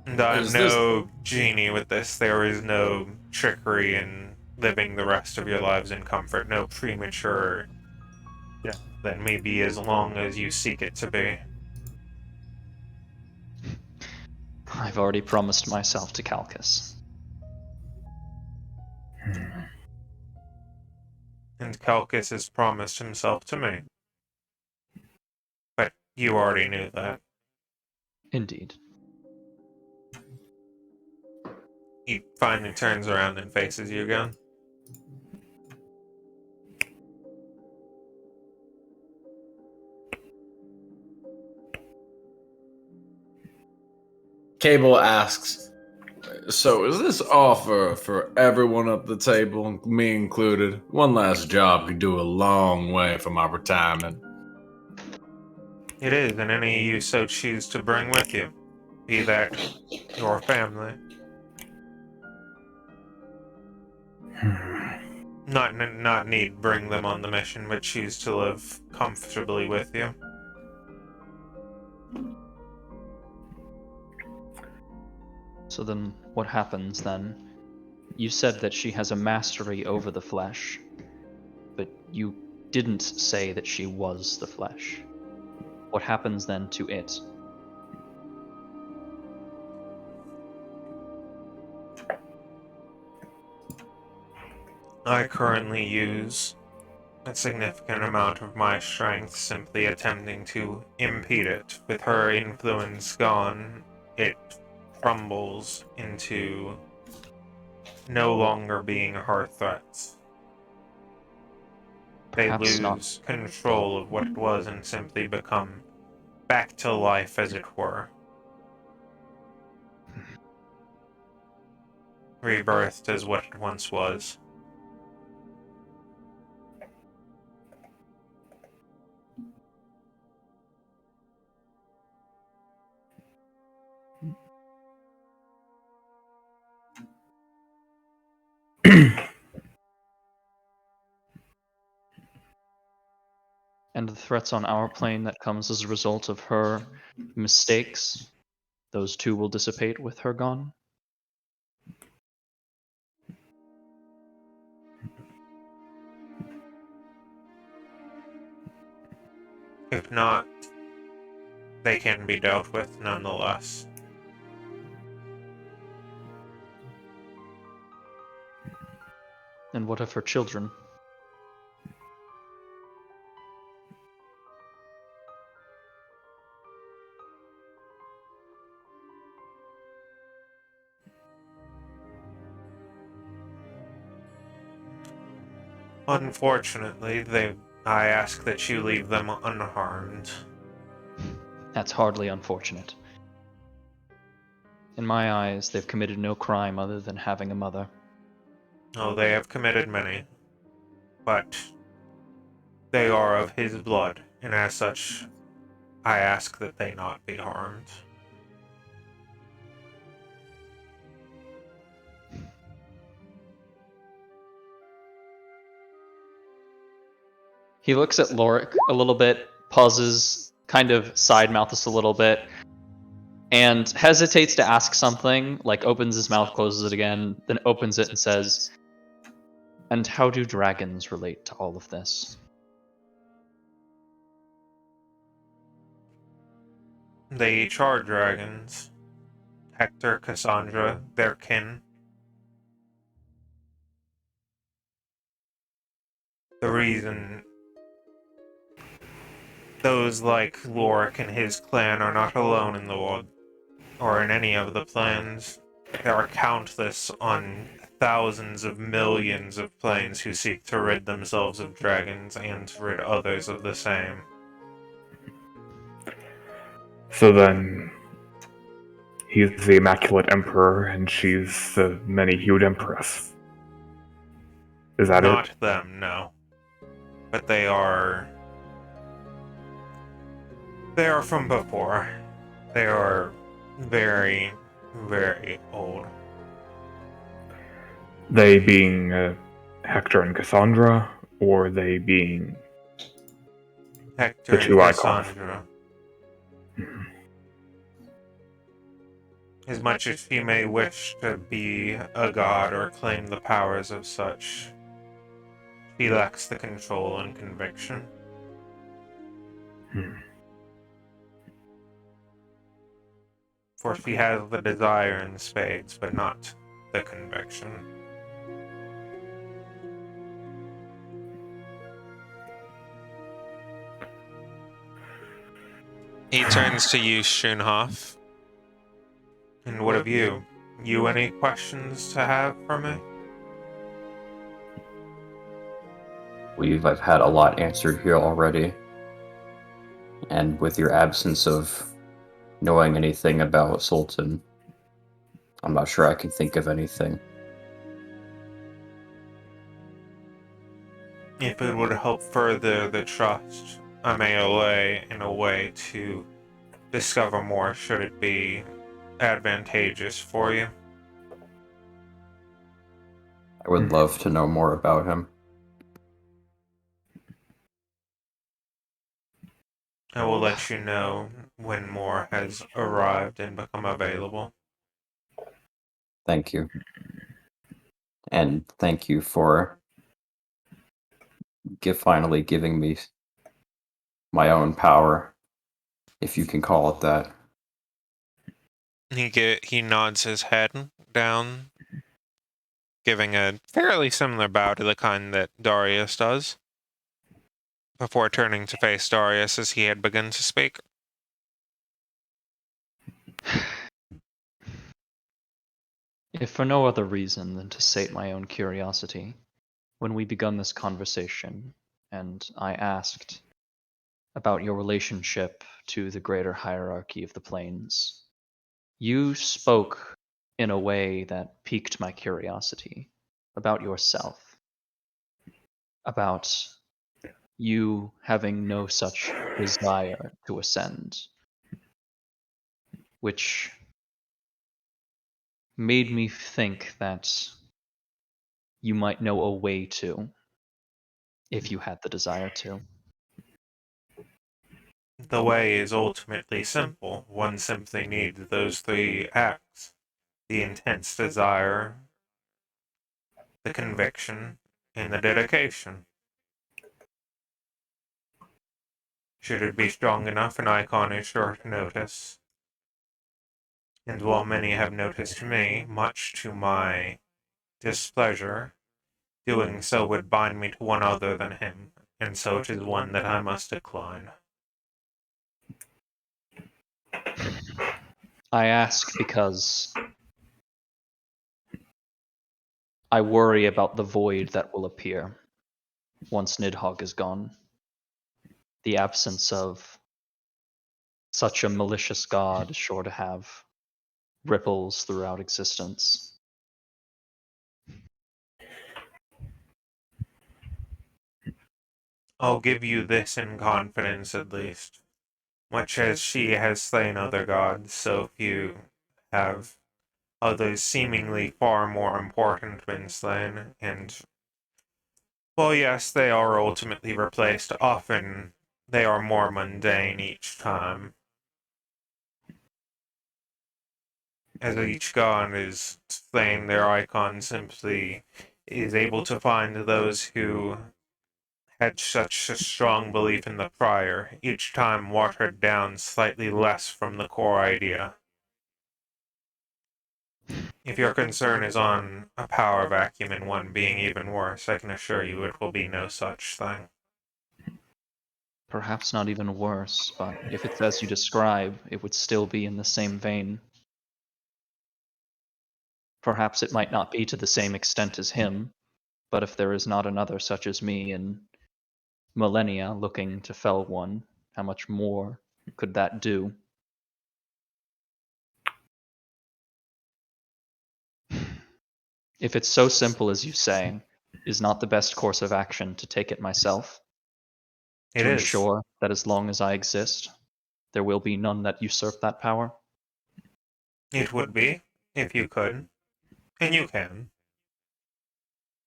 And I'm Is this- no genie with this. There is no trickery in living the rest of your lives in comfort. No premature death that may be as long as you seek it to be. I've already promised myself to Calcus. And Calcus has promised himself to me. But you already knew that. Indeed. He finally turns around and faces you again. Cable asks, so is this offer for everyone at the table, me included? One last job could do a long way for my retirement. It is, and any you so choose to bring with you, be that your family. Not need bring them on the mission, but choose to live comfortably with you. So then, what happens then? You said that she has a mastery over the flesh, but you didn't say that she was the flesh. What happens then to it? I currently use a significant amount of my strength simply attempting to impede it. With her influence gone, it crumbles into no longer being her threats. They Perhaps not. lose control of what it was and simply become back to life, as it were. Rebirthed as what it once was. And the threats on our plane that comes as a result of her mistakes, those too will dissipate with her gone? If not, they can be dealt with nonetheless. And what of her children? Unfortunately, I ask that you leave them unharmed. That's hardly unfortunate. In my eyes, they've committed no crime other than having a mother. Oh, they have committed many, but they are of his blood, and as such, I ask that they not be harmed. He looks at Lorik a little bit, pauses, kind of side mouths a little bit, and hesitates to ask something, like opens his mouth, closes it again, then opens it and says, "And how do dragons relate to all of this?" They each are dragons. Hector, Cassandra, their kin. those like Lorik and his clan are not alone in the world, or in any of the plans. There are countless on thousands of millions of planes who seek to rid themselves of dragons and to rid others of the same. So then, he's the Immaculate Emperor, and she's the Many-Hued Empress. Is that Not it? them, no. But they are... They are from before. They are very, very old. They being Hector and Cassandra, or they being Hector the and two icons? Cassandra. As much as she may wish to be a god or claim the powers of such, she lacks the control and conviction. For she has the desire in spades, but not the conviction. He turns to you, Schönhoff. And what of you? You any questions to have for me? I've had a lot answered here already. And with your absence of knowing anything about Sultan, I'm not sure I can think of anything. If it would help further the trust, I may allay in a way to discover more should it be advantageous for you. I would love to know more about him. I will let you know when more has arrived and become available. Thank you. And thank you for finally giving me my own power, if you can call it that. He nods his head down, giving a fairly similar bow to the kind that Darius does, before turning to face Darius as he had begun to speak. If for no other reason than to sate my own curiosity, when we begun this conversation, and I asked about your relationship to the greater hierarchy of the planes, you spoke in a way that piqued my curiosity about yourself, about you having no such desire to ascend, which made me think that you might know a way to, if you had the desire to. The way is ultimately simple. One simply needs those three acts: the intense desire, the conviction, and the dedication. Should it be strong enough, an icon is sure to notice. And while many have noticed me, much to my displeasure, doing so would bind me to one other than him, and so it is one that I must decline. I ask because I worry about the void that will appear once Nidhogg is gone. The absence of such a malicious god is sure to have ripples throughout existence. I'll give you this in confidence at least. Much as she has slain other gods, so few have others seemingly far more important been slain, and well, yes, they are ultimately replaced. Often they are more mundane each time, as each god is slain, their icon simply is able to find those who had such a strong belief in the prior, each time watered down slightly less from the core idea. If your concern is on a power vacuum and one being even worse, I can assure you it will be no such thing. Perhaps not even worse, but if it's as you describe, it would still be in the same vein. Perhaps it might not be to the same extent as him, but if there is not another such as me in millennia looking to fell one, how much more could that do? If it's so simple as you say, is not the best course of action to take it myself? It To is. ensure that as long as I exist, there will be none that usurp that power? It would be, if you could. And you can.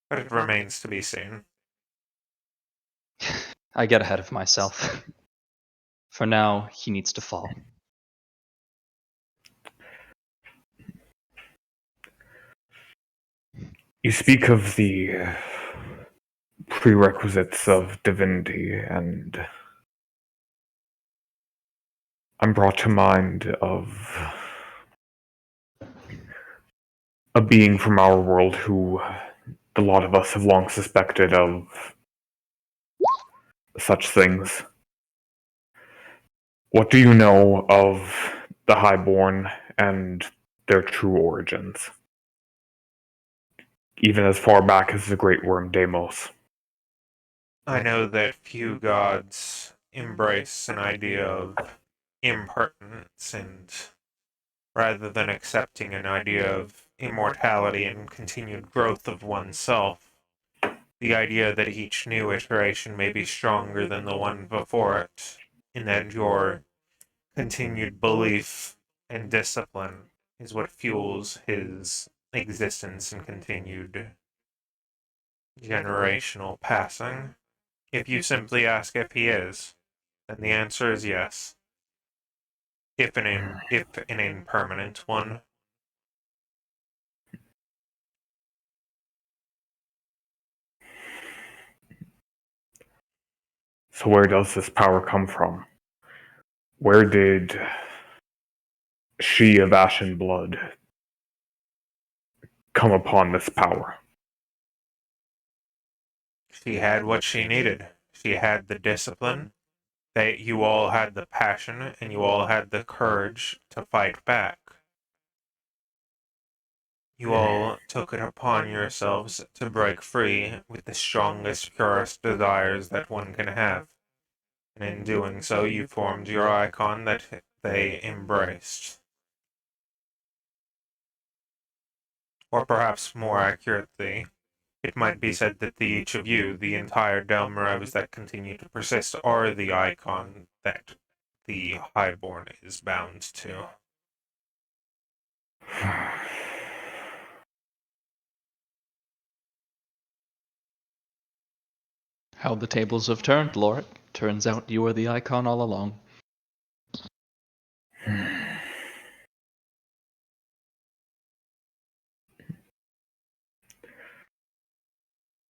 But it remains to be seen. I get ahead of myself. For now, he needs to fall. You speak of the prerequisites of divinity, and I'm brought to mind of a being from our world who a lot of us have long suspected of such things. What do you know of the Highborn and their true origins? Even as far back as the Great Worm Deimos. I know that few gods embrace an idea of impertinence, and rather than accepting an idea of immortality and continued growth of oneself, the idea that each new iteration may be stronger than the one before it, and that your continued belief and discipline is what fuels his existence and continued generational passing. If you simply ask if he is, then the answer is yes. If an impermanent one. So where does this power come from? Where did she of Ashen Blood come upon this power? She had what she needed. She had the discipline. That you all had the passion and you all had the courage to fight back. You all took it upon yourselves to break free with the strongest, purest desires that one can have. And in doing so, you formed your icon that they embraced. Or perhaps more accurately, it might be said that each of you, the entire Delmarevs that continue to persist, are the icon that the Highborn is bound to. How the tables have turned, Lord. Turns out you were the icon all along.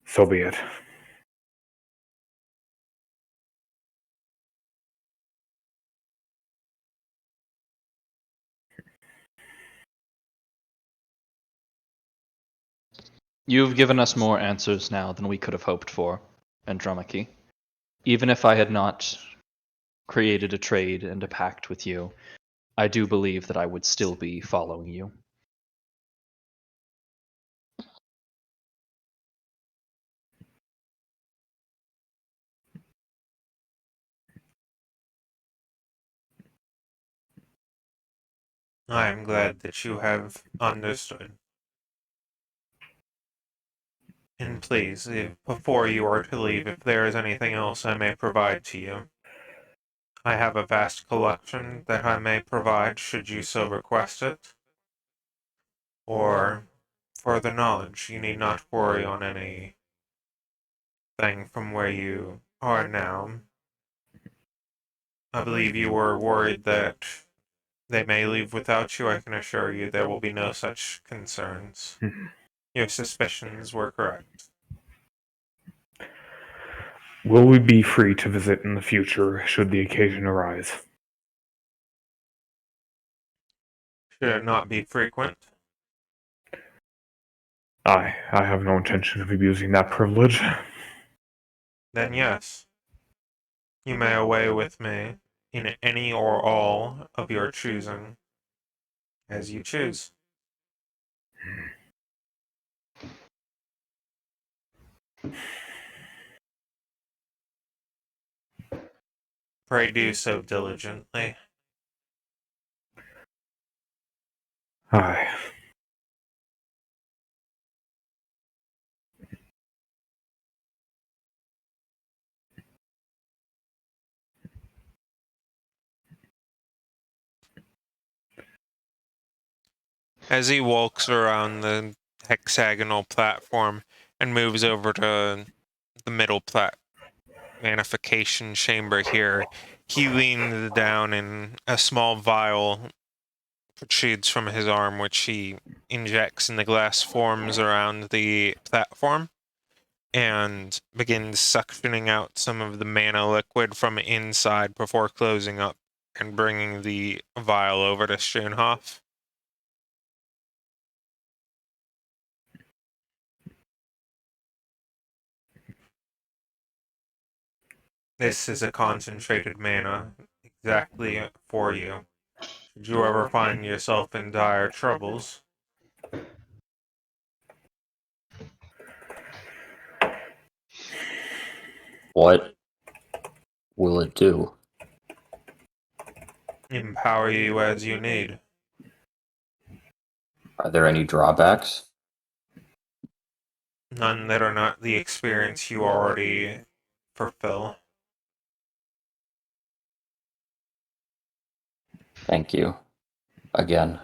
So be it. You've given us more answers now than we could have hoped for, Andromache. Even if I had not created a trade and a pact with you, I do believe that I would still be following you. I am glad that you have understood. And please, before you are to leave, if there is anything else I may provide to you, I have a vast collection that I may provide should you so request it. Or, further knowledge, you need not worry on anything from where you are now. I believe you were worried that they may leave without you. I can assure you there will be no such concerns. Your suspicions were correct. Will we be free to visit in the future should the occasion arise? Should it not be frequent? I have no intention of abusing that privilege. Then yes. You may away with me in any or all of your choosing, as you choose. Pray do so diligently. Aye. As he walks around the hexagonal platform and moves over to the middle magnification chamber here, he leans down and a small vial protrudes from his arm, which he injects in the glass forms around the platform and begins suctioning out some of the mana liquid from inside before closing up and bringing the vial over to Schoenhoff. This is a concentrated mana exactly for you. Should you ever find yourself in dire troubles, What will it do? empower you as you need. Are there any drawbacks? None that are not the experience you already fulfill. Thank you. Again.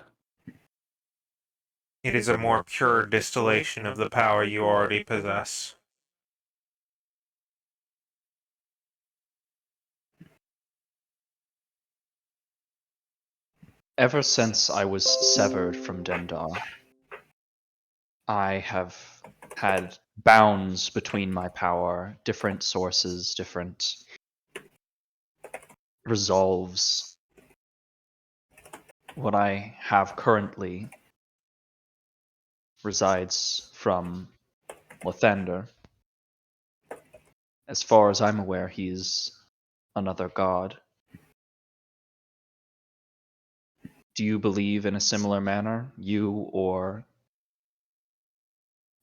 It is a more pure distillation of the power you already possess. Ever since I was severed from Dendar, I have had bounds between my power, different sources, different resolves. What I have currently resides from Lathander. As far as I'm aware, he's another god. Do you believe in a similar manner? You, or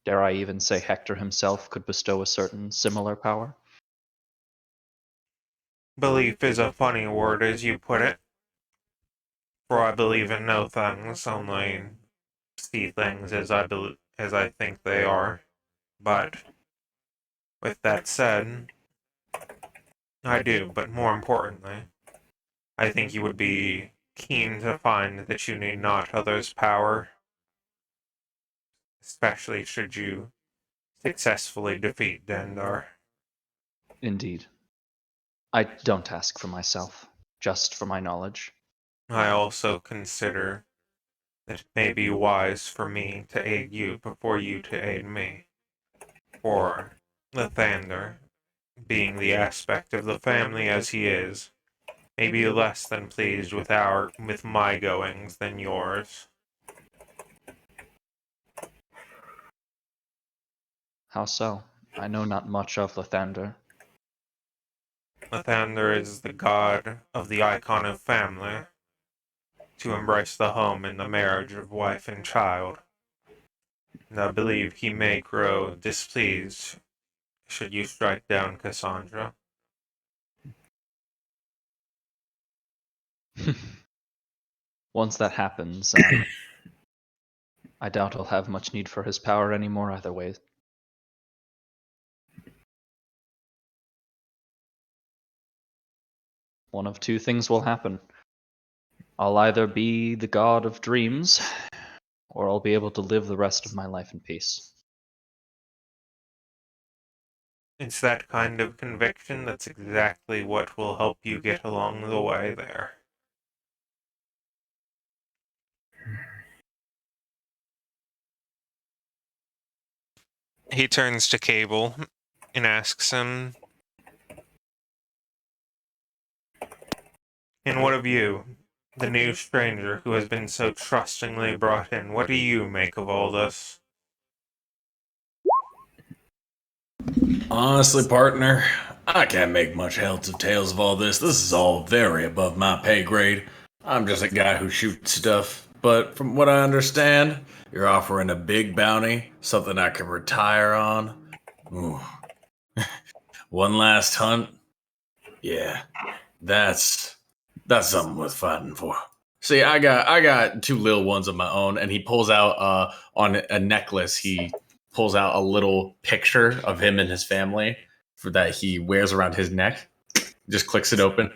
dare I even say Hector himself, could bestow a certain similar power? Belief is a funny word as you put it, for I believe in no things, only see things as I think they are. But with that said, I do, but more importantly, I think you would be keen to find that you need not others' power, especially should you successfully defeat Dendar. Indeed. I don't ask for myself, just for my knowledge. I also consider that it may be wise for me to aid you before you to aid me. For Lathander, being the aspect of the family as he is, may be less than pleased with my goings than yours. How so? I know not much of Lathander. Lathander is the god of the icon of family, to embrace the home and the marriage of wife and child. And I believe he may grow displeased should you strike down Cassandra. Once that happens, I doubt I'll have much need for his power anymore either way. One of two things will happen. I'll either be the god of dreams, or I'll be able to live the rest of my life in peace. It's that kind of conviction that's exactly what will help you get along the way there. He turns to Cable and asks him, "And what of you, the new stranger who has been so trustingly brought in? What do you make of all this?" Honestly, partner, I can't make much heads or tails of all this. This is all very above my pay grade. I'm just a guy who shoots stuff. But from what I understand, you're offering a big bounty, something I can retire on. Ooh. One last hunt? Yeah, that's something worth fighting for. See, I got two little ones of my own, and he pulls out on a necklace. He pulls out a little picture of him and his family for that he wears around his neck. Just clicks it open.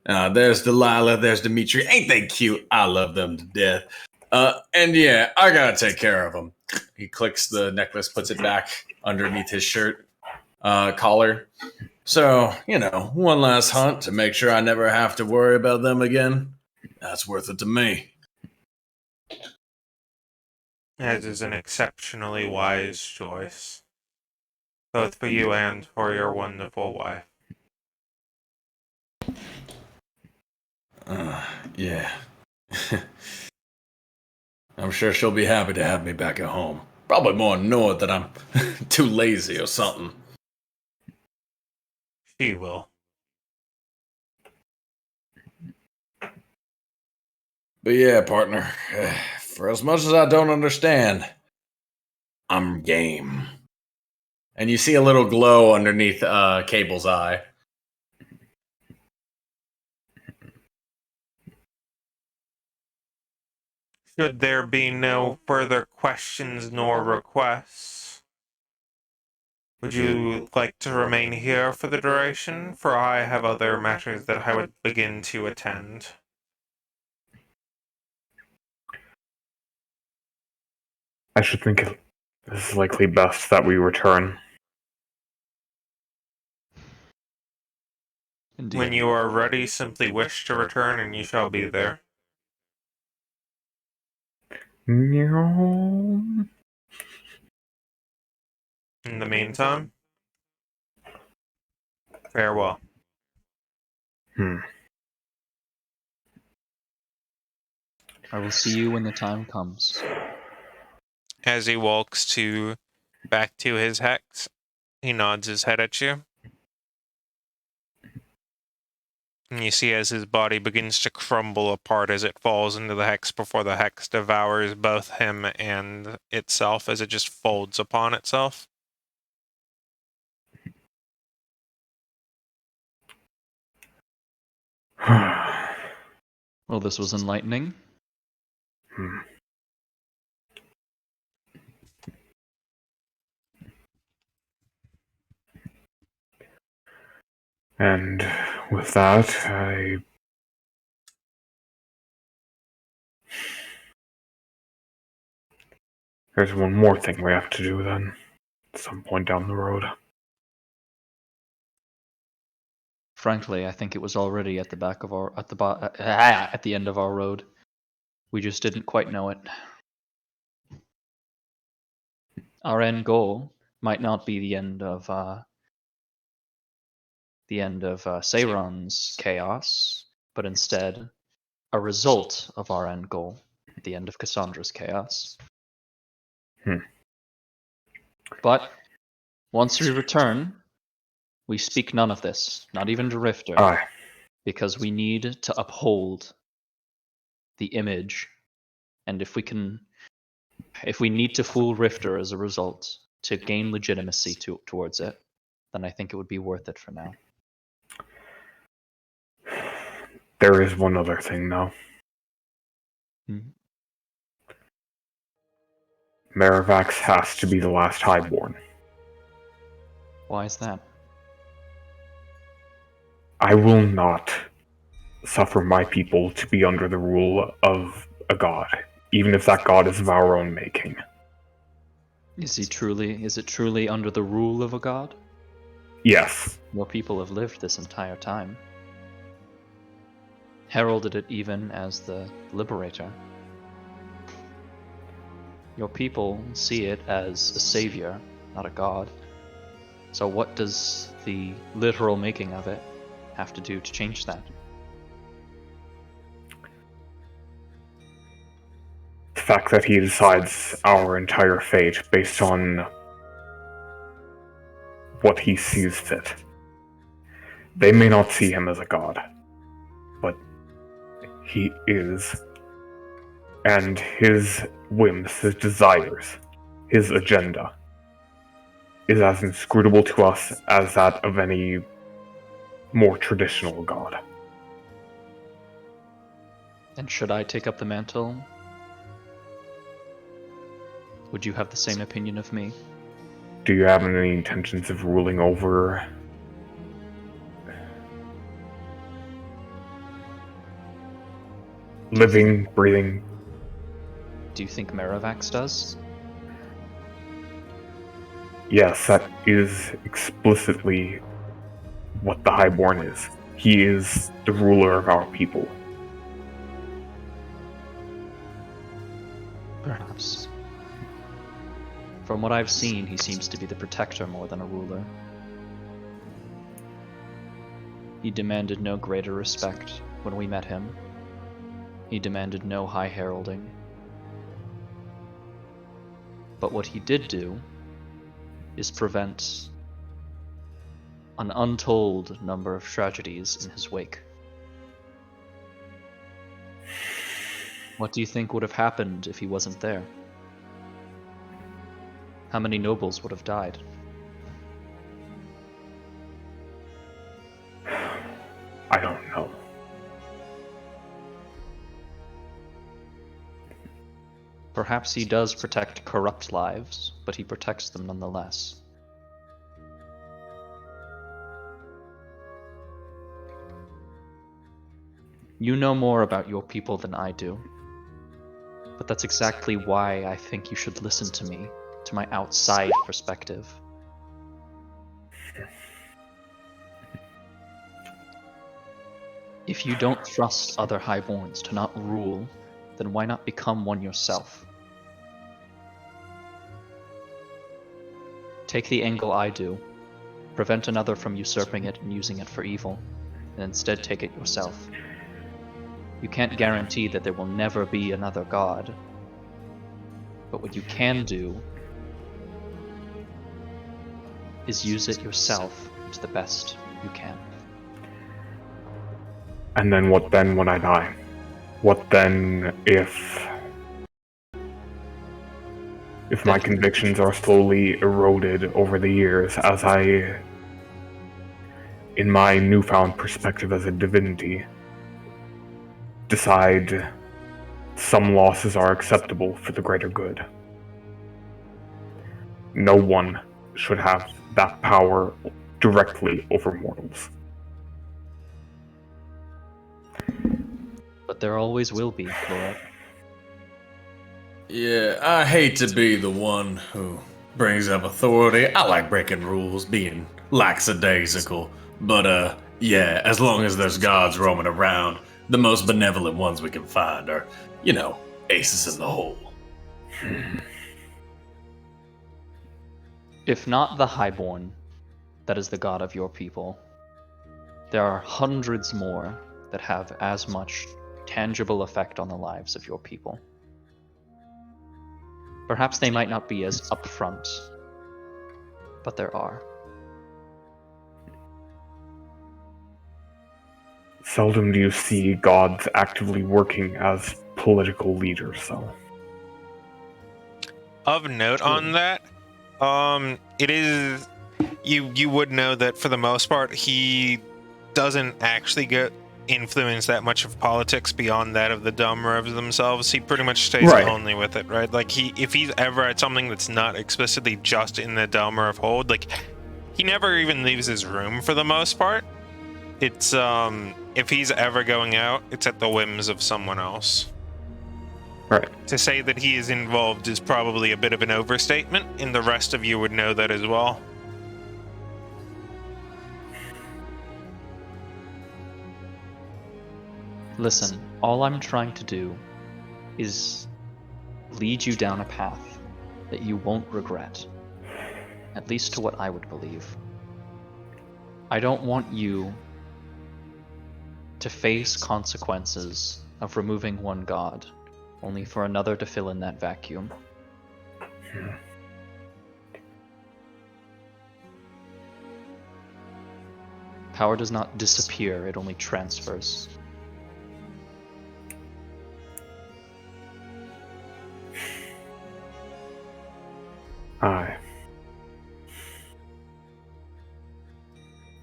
There's Delilah. There's Dimitri. Ain't they cute? I love them to death. And yeah, I gotta take care of them. He clicks the necklace, puts it back underneath his shirt collar. So, one last hunt to make sure I never have to worry about them again. That's worth it to me. As is an exceptionally wise choice, both for you and for your wonderful wife. Yeah. I'm sure she'll be happy to have me back at home. Probably more annoyed that I'm too lazy or something. She will. But yeah, partner, for as much as I don't understand, I'm game. And you see a little glow underneath Cable's eye. Should there be no further questions nor requests, would you like to remain here for the duration? For I have other matters that I would begin to attend. I should think it is likely best that we return. Indeed. When you are ready, simply wish to return and you shall be there. No. In the meantime, farewell. I will see you when the time comes. As he walks back to his hex, he nods his head at you. And you see as his body begins to crumble apart as it falls into the hex before the hex devours both him and itself as it just folds upon itself. Well, this was enlightening. And with that, there's one more thing we have to do then, at some point down the road. Frankly, I think it was already at the back of our at the end of our road. We just didn't quite know it. Our end goal might not be the end of Sauron's chaos, but instead a result of our end goal, the end of Cassandra's chaos. But once we return, we speak none of this, not even to Rifter, Aye. because we need to uphold the image, and if we need to fool Rifter as a result to gain legitimacy towards it, then I think it would be worth it for now. There is one other thing, though. Merrivax has to be the last Highborn. Why is that? I will not suffer my people to be under the rule of a god, even if that god is of our own making. Is it truly under the rule of a god? Yes. Your people have lived this entire time. Heralded it even as the liberator. Your people see it as a savior, not a god. So what does the literal making of it have to do to change that? The fact that he decides our entire fate based on what he sees fit. They may not see him as a god, but he is. And his whims, his desires, his agenda is as inscrutable to us as that of any more traditional god. And should I take up the mantle, would you have the same opinion of me? Do you have any intentions of ruling over living, breathing? Do you think Meravax does? Yes, that is explicitly what the Highborn is. He is the ruler of our people. Perhaps. From what I've seen, he seems to be the protector more than a ruler. He demanded no greater respect when we met him. He demanded no high heralding. But what he did do is prevent an untold number of tragedies in his wake. What do you think would have happened if he wasn't there? How many nobles would have died? I don't know. Perhaps he does protect corrupt lives, but he protects them nonetheless. You know more about your people than I do, but that's exactly why I think you should listen to me, to my outside perspective. If you don't trust other Highborns to not rule, then why not become one yourself? Take the angle I do, prevent another from usurping it and using it for evil, and instead take it yourself. You can't guarantee that there will never be another god, but what you can do is use it yourself to the best you can. And then what then when I die? What then if my convictions are slowly eroded over the years as I, in my newfound perspective as a divinity, decide some losses are acceptable for the greater good? No one should have that power directly over mortals. But there always will be, Lord. Yeah, I hate to be the one who brings up authority. I like breaking rules, being lackadaisical. But, yeah, as long as there's gods roaming around, the most benevolent ones we can find are, aces in the hole. If not the Highborn, that is the god of your people, there are hundreds more that have as much tangible effect on the lives of your people. Perhaps they might not be as upfront, but there are. Seldom do you see gods actively working as political leaders, though. Of note on that, it is you would know that for the most part he doesn't actually get influence that much of politics beyond that of the Dumrevs themselves. He pretty much stays only with it, right? Like if he's ever at something that's not explicitly just in the Dumrev hold, like he never even leaves his room for the most part. It's if he's ever going out, it's at the whims of someone else. Right. To say that he is involved is probably a bit of an overstatement, and the rest of you would know that as well. Listen, all I'm trying to do is lead you down a path that you won't regret, at least to what I would believe. I don't want you to face consequences of removing one god, only for another to fill in that vacuum. Power does not disappear, it only transfers. Aye.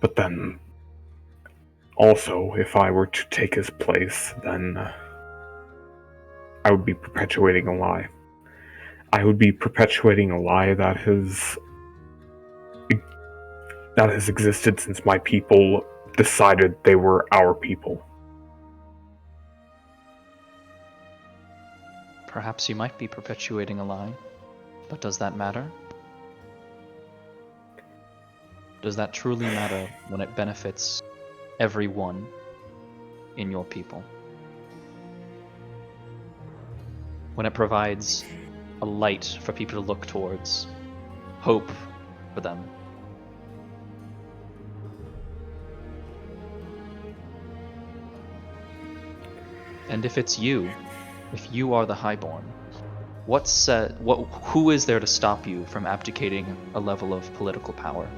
But then, also, if I were to take his place, then I would be perpetuating a lie. I would be perpetuating a lie that has existed since my people decided they were our people. Perhaps you might be perpetuating a lie, but does that matter? Does that truly matter when it benefits everyone in your people? When it provides a light for people to look towards, hope for them. And if it's you, if you are the Highborn, who is there to stop you from abdicating a level of political power?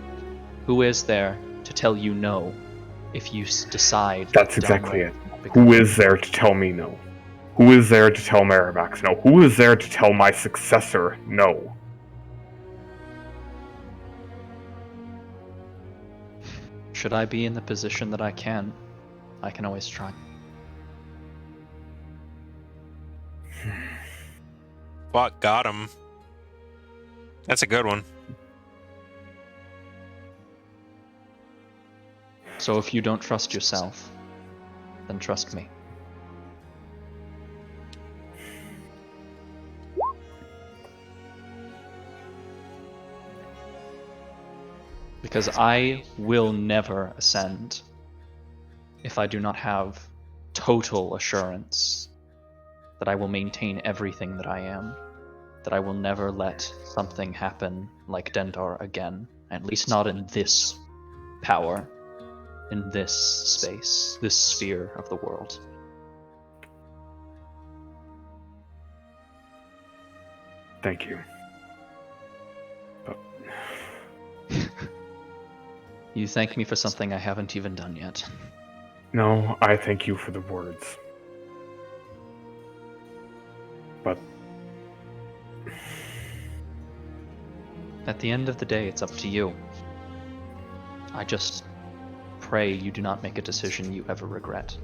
Who is there to tell you no if you decide? That's exactly it. Who is there to tell me no? Who is there to tell Marivax no? Who is there to tell my successor no? Should I be in the position that I can always try. What got him? That's a good one. So if you don't trust yourself, then trust me. Because I will never ascend if I do not have total assurance that I will maintain everything that I am, that I will never let something happen like Dendar again, at least not in this power, in this space, this sphere of the world. Thank you. You thank me for something I haven't even done yet. No, I thank you for the words. But at the end of the day, it's up to you. I just pray you do not make a decision you ever regret.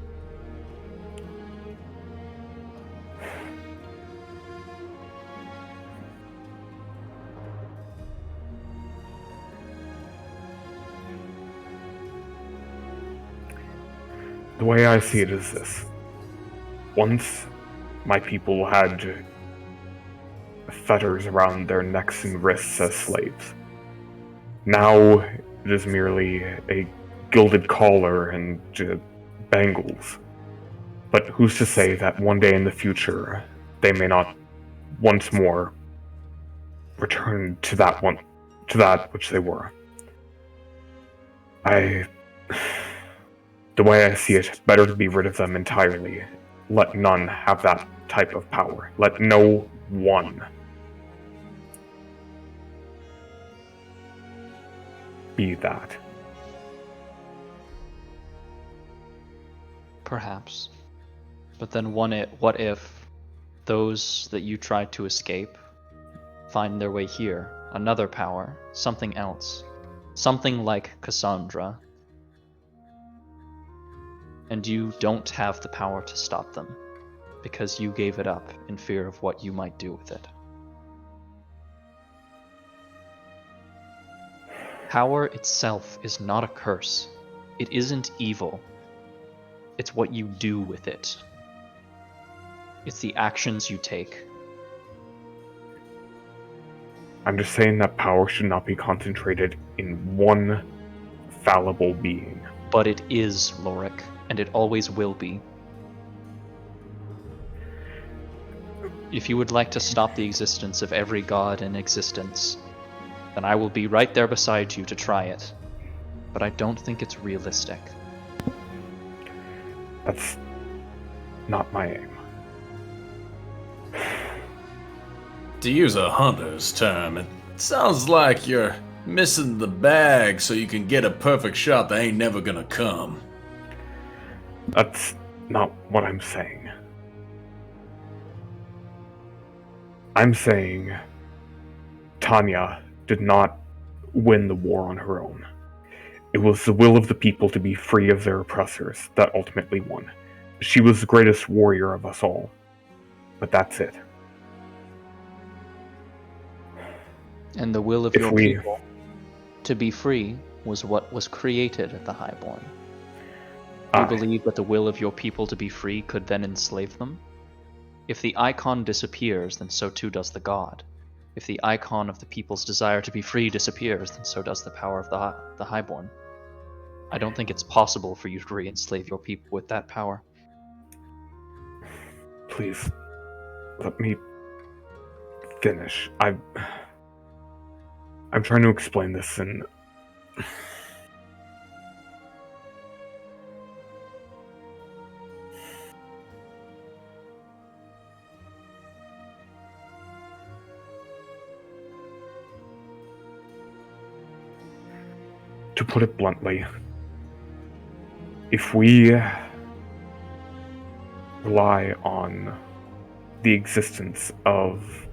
the way I see it is this. Once my people had fetters around their necks and wrists as slaves. Now it is merely a gilded collar and bangles. But who's to say that one day in the future they may not once more return to that which they were? The way I see it, better to be rid of them entirely. Let none have that type of power. Let no one be that. Perhaps. But then what if those that you tried to escape find their way here? Another power, something else. Something like Cassandra. And you don't have the power to stop them, because you gave it up in fear of what you might do with it. Power itself is not a curse. It isn't evil. It's what you do with it. It's the actions you take. I'm just saying that power should not be concentrated in one fallible being. But it is, Lorik, and it always will be. If you would like to stop the existence of every god in existence, then I will be right there beside you to try it. But I don't think it's realistic. That's not my aim. To use a hunter's term, it sounds like you're Missing the bag so you can get a perfect shot that ain't never gonna come. That's not what I'm saying. I'm saying Tanya did not win the war on her own. It was the will of the people to be free of their oppressors that ultimately won. She was the greatest warrior of us all. But that's it. And the will of If your we- people to be free was what was created at the Highborn. You Aye. believe that the will of your people to be free could then enslave them? If the icon disappears, then so too does the god. If the icon of the people's desire to be free disappears, then so does the power of the Highborn. I don't think it's possible for you to re-enslave your people with that power. Please, let me finish. I'm trying to explain this in... To put it bluntly, if we rely on the existence of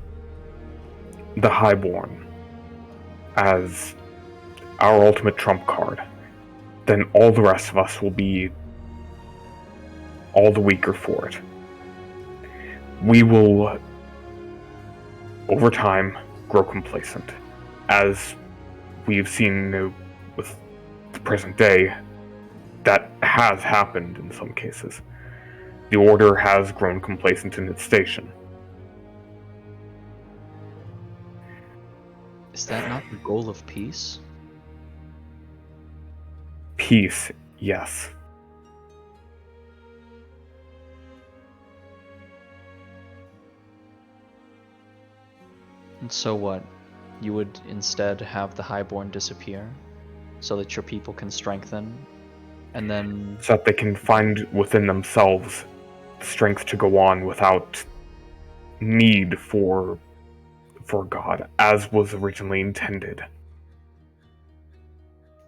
the Highborn as our ultimate trump card, then all the rest of us will be all the weaker for it. We will, over time, grow complacent. As we've seen with the present day, that has happened in some cases. The Order has grown complacent in its station. Is that not the goal of peace? Peace, yes. And so what? You would instead have the Highborn disappear, so that your people can strengthen, and then... So that they can find within themselves strength to go on without need for God, as was originally intended.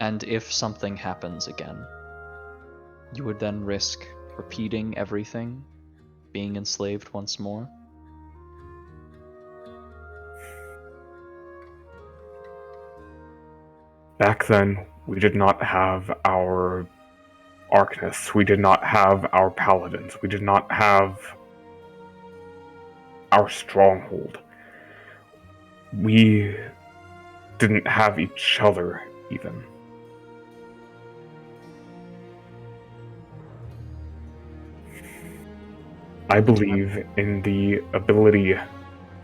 And if something happens again, you would then risk repeating everything, being enslaved once more? Back then, we did not have our Arcanists, we did not have our Paladins, we did not have our stronghold. We didn't have each other, even. I believe in the ability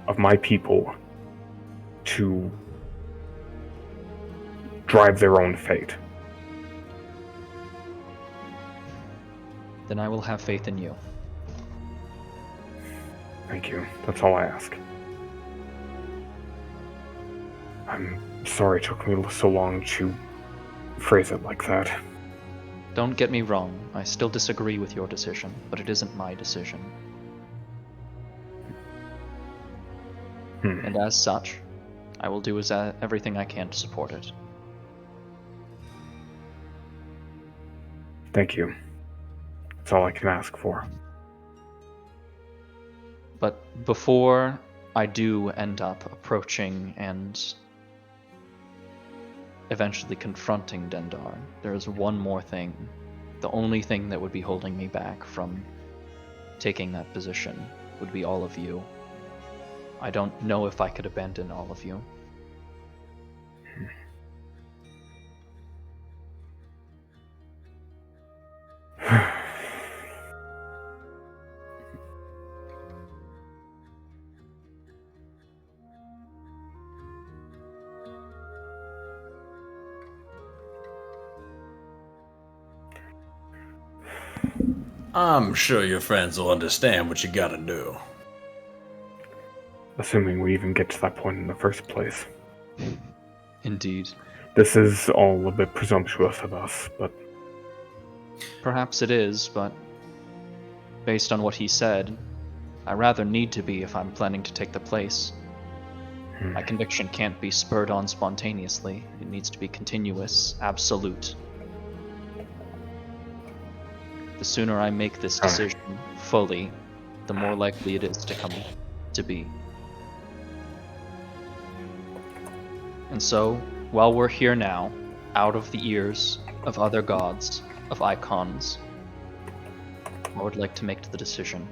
of my people to drive their own fate. Then I will have faith in you. Thank you. That's all I ask. I'm sorry it took me so long to phrase it like that. Don't get me wrong, I still disagree with your decision, but it isn't my decision. And as such, I will do everything I can to support it. Thank you. That's all I can ask for. But before I do end up approaching and eventually confronting Dendar, there is one more thing. The only thing that would be holding me back from taking that position would be all of you. I don't know if I could abandon all of you. I'm sure your friends will understand what you gotta do. Assuming we even get to that point in the first place. Indeed. This is all a bit presumptuous of us, but Perhaps it is, but based on what he said, I rather need to be if I'm planning to take the place. My conviction can't be spurred on spontaneously. It needs to be continuous, absolute. The sooner I make this decision fully, the more likely it is to come to be. And so, while we're here now, out of the ears of other gods, of icons, I would like to make the decision.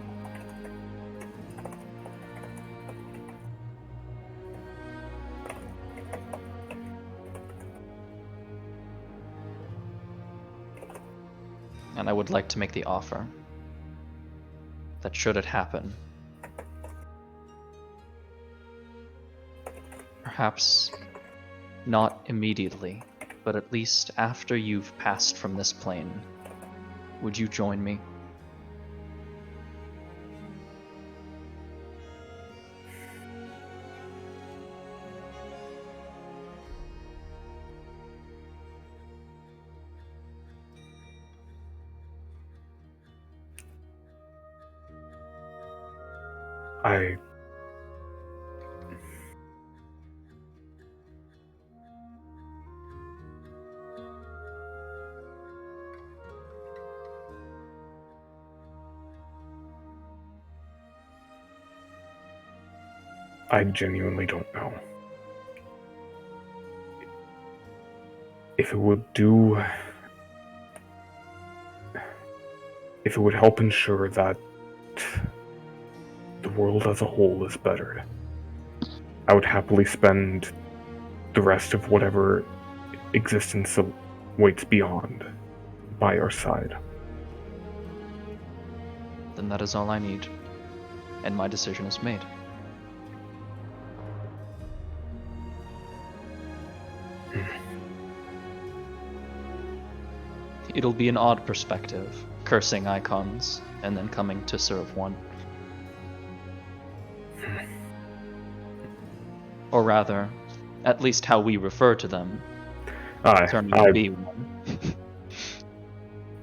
And I would like to make the offer that should it happen, perhaps not immediately, but at least after you've passed from this plane, would you join me? I genuinely don't know. If it would help ensure that the world as a whole is bettered, I would happily spend the rest of whatever existence waits beyond by your side. Then that is all I need, and my decision is made. It'll be an odd perspective, cursing icons, and then coming to serve one. Or rather, at least how we refer to them, turning to be one.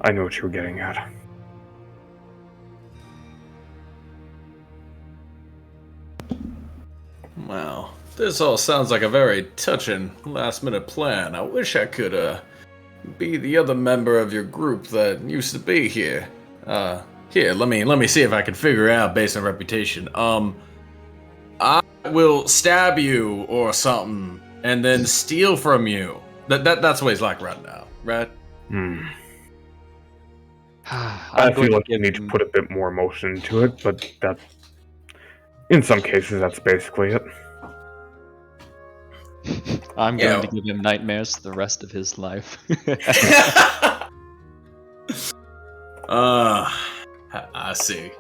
I know what you were getting at. Well, this all sounds like a very touching last-minute plan. I wish I could, be the other member of your group that used to be here. Here, let me see if I can figure out based on reputation. I will stab you or something, and then steal from you. That's what he's like right now, right? I feel like you need to put a bit more emotion into it, but in some cases, that's basically it. I'm going to give him nightmares the rest of his life. I see.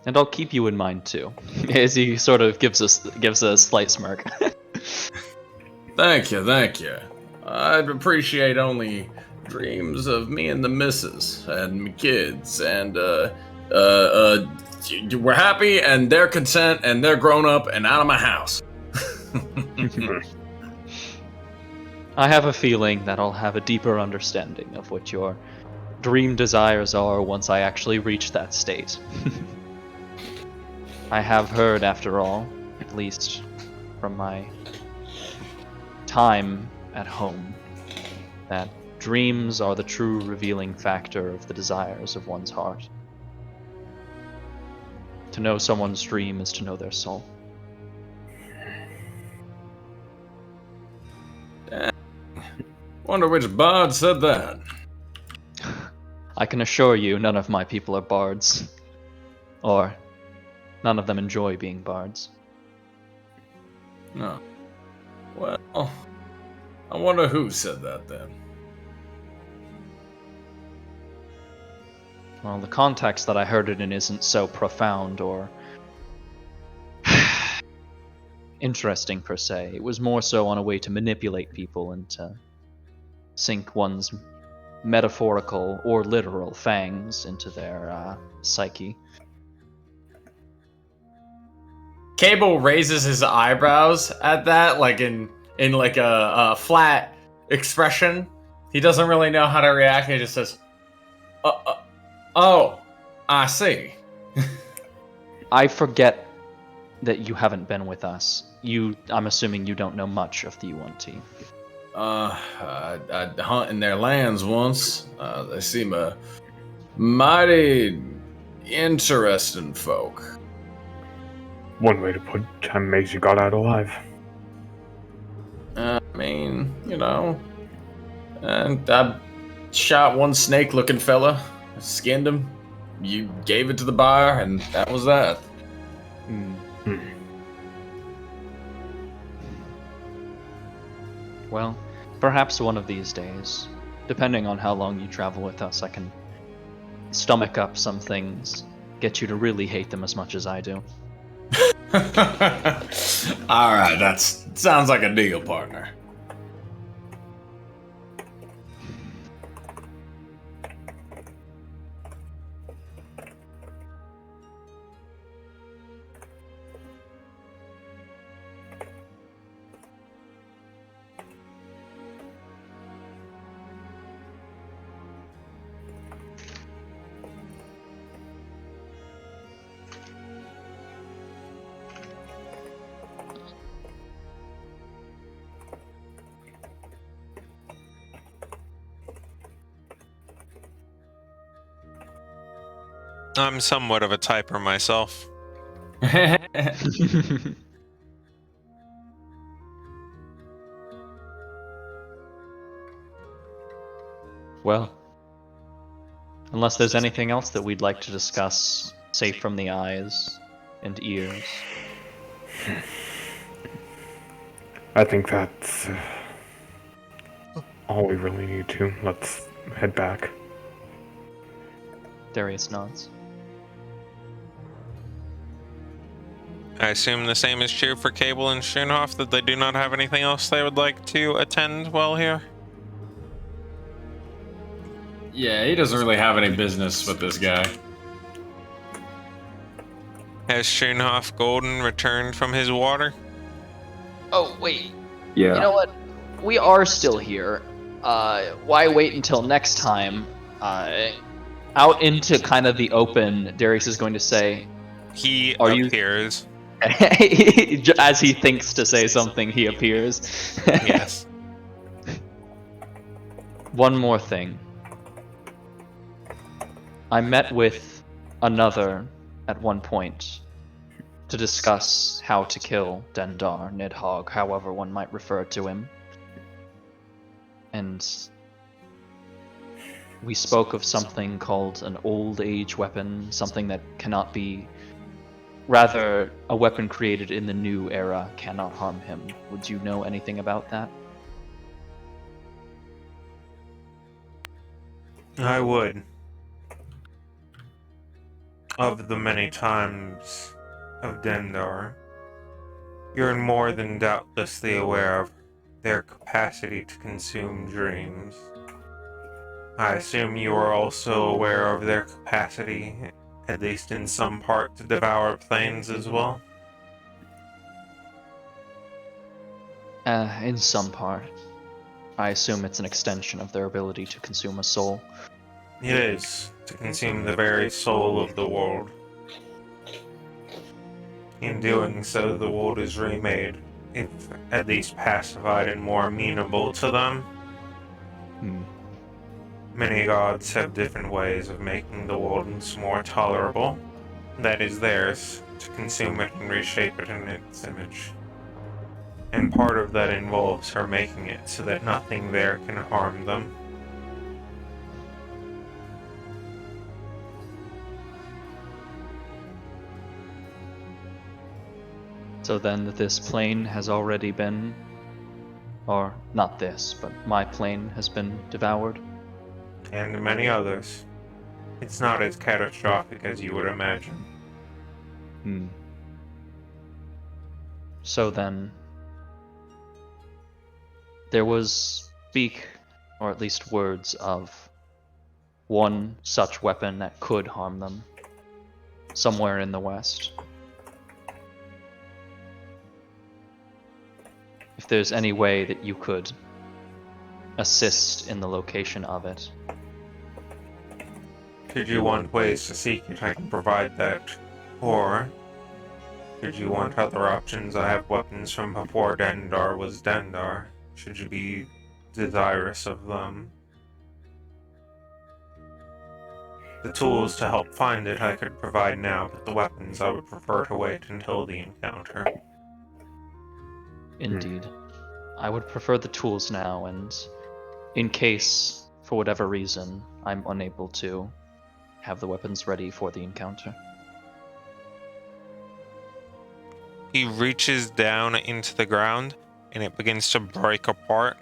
And I'll keep you in mind too, as he sort of gives a slight smirk. Thank you. I'd appreciate only dreams of me and the missus and my kids, and we're happy and they're content and they're grown up and out of my house. I have a feeling that I'll have a deeper understanding of what your dream desires are once I actually reach that state. I have heard, after all, at least from my time at home, that dreams are the true revealing factor of the desires of one's heart. To know someone's dream is to know their soul. Wonder which bard said that. I can assure you none of my people are bards. Or none of them enjoy being bards. No. Well, I wonder who said that then. Well, the context that I heard it in isn't so profound or interesting per se. It was more so on a way to manipulate people and to sink one's metaphorical or literal fangs into their psyche. Cable raises his eyebrows at that, like in like a flat expression. He doesn't really know how to react. He just says, "Oh, I see." I forget that you haven't been with us. I'm assuming you don't know much of the UNT. I hunt in their lands once. They seem a mighty interesting folk. One way to put it, I'm amazed you got out alive. I mean, and I shot one snake-looking fella, skinned him. You gave it to the buyer, and that was that. Well, perhaps one of these days, depending on how long you travel with us, I can stomach up some things, get you to really hate them as much as I do. All right, that sounds like a deal, partner. I'm somewhat of a typer myself. Well, unless there's anything else that we'd like to discuss, safe from the eyes and ears. I think that's all we really need to. Let's head back. Darius nods. I assume the same is true for Cable and Schoenhoff, that they do not have anything else they would like to attend while here? Yeah, he doesn't really have any business with this guy. Has Schoenhoff Golden returned from his water? Oh, wait. Yeah. You know what? We are still here. Why wait until next time? Out into kind of the open, Darius is going to say, He Are you- appears. as he thinks to say something, he appears. Yes. One more thing. I met with another at one point to discuss how to kill Dendar, Nidhogg, however one might refer to him. And we spoke of something called an old age weapon, something that cannot be... Rather, a weapon created in the new era cannot harm him. Would you know anything about that? I would. Of the many times of Dendar, you're more than doubtlessly aware of their capacity to consume dreams. I assume you are also aware of their capacity, at least in some part, to devour planes as well. In some part. I assume it's an extension of their ability to consume a soul. It is, to consume the very soul of the world. In doing so, the world is remade, if at least pacified and more amenable to them. Many gods have different ways of making the world more tolerable. That is theirs, to consume it and reshape it in its image. And part of that involves her making it so that nothing there can harm them. So then this plane has already been... Or, not this, but my plane has been devoured? And many others. It's not as catastrophic as you would imagine. So then... There was speak, or at least words of one such weapon that could harm them, somewhere in the west. If there's any way that you could assist in the location of it. Did you want ways to seek it? I can provide that. Or did you want other options? I have weapons from before Dendar was Dendar. Should you be desirous of them? The tools to help find it I could provide now, but the weapons I would prefer to wait until the encounter. Indeed. I would prefer the tools now, and in case, for whatever reason, I'm unable to have the weapons ready for the encounter. He reaches down into the ground, and it begins to break apart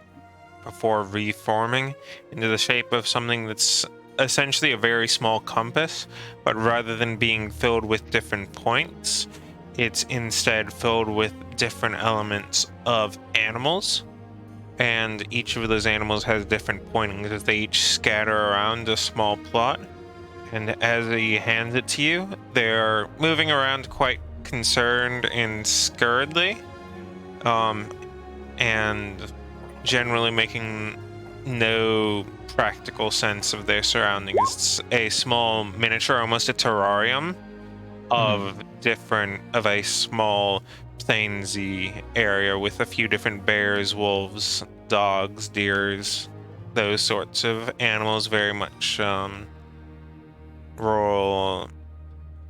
before reforming into the shape of something that's essentially a very small compass, but rather than being filled with different points, it's instead filled with different elements of animals, and each of those animals has different pointings as they each scatter around a small plot. And as he hands it to you, they're moving around quite concerned and scurriedly, and generally making no practical sense of their surroundings. It's a small miniature, almost a terrarium of a small plainsy area with a few different bears, wolves, dogs, deers, those sorts of animals, very much rural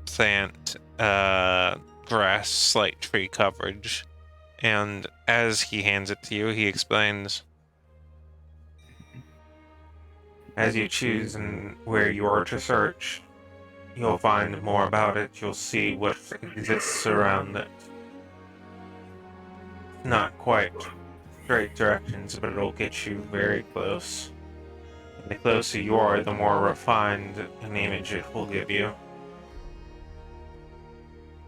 plant, grass, slight tree coverage. And as he hands it to you, he explains, as you choose and where you are to search, you'll find more about it. You'll see what exists around it. Not quite straight directions, but it'll get you very close. And the closer you are, the more refined an image it will give you.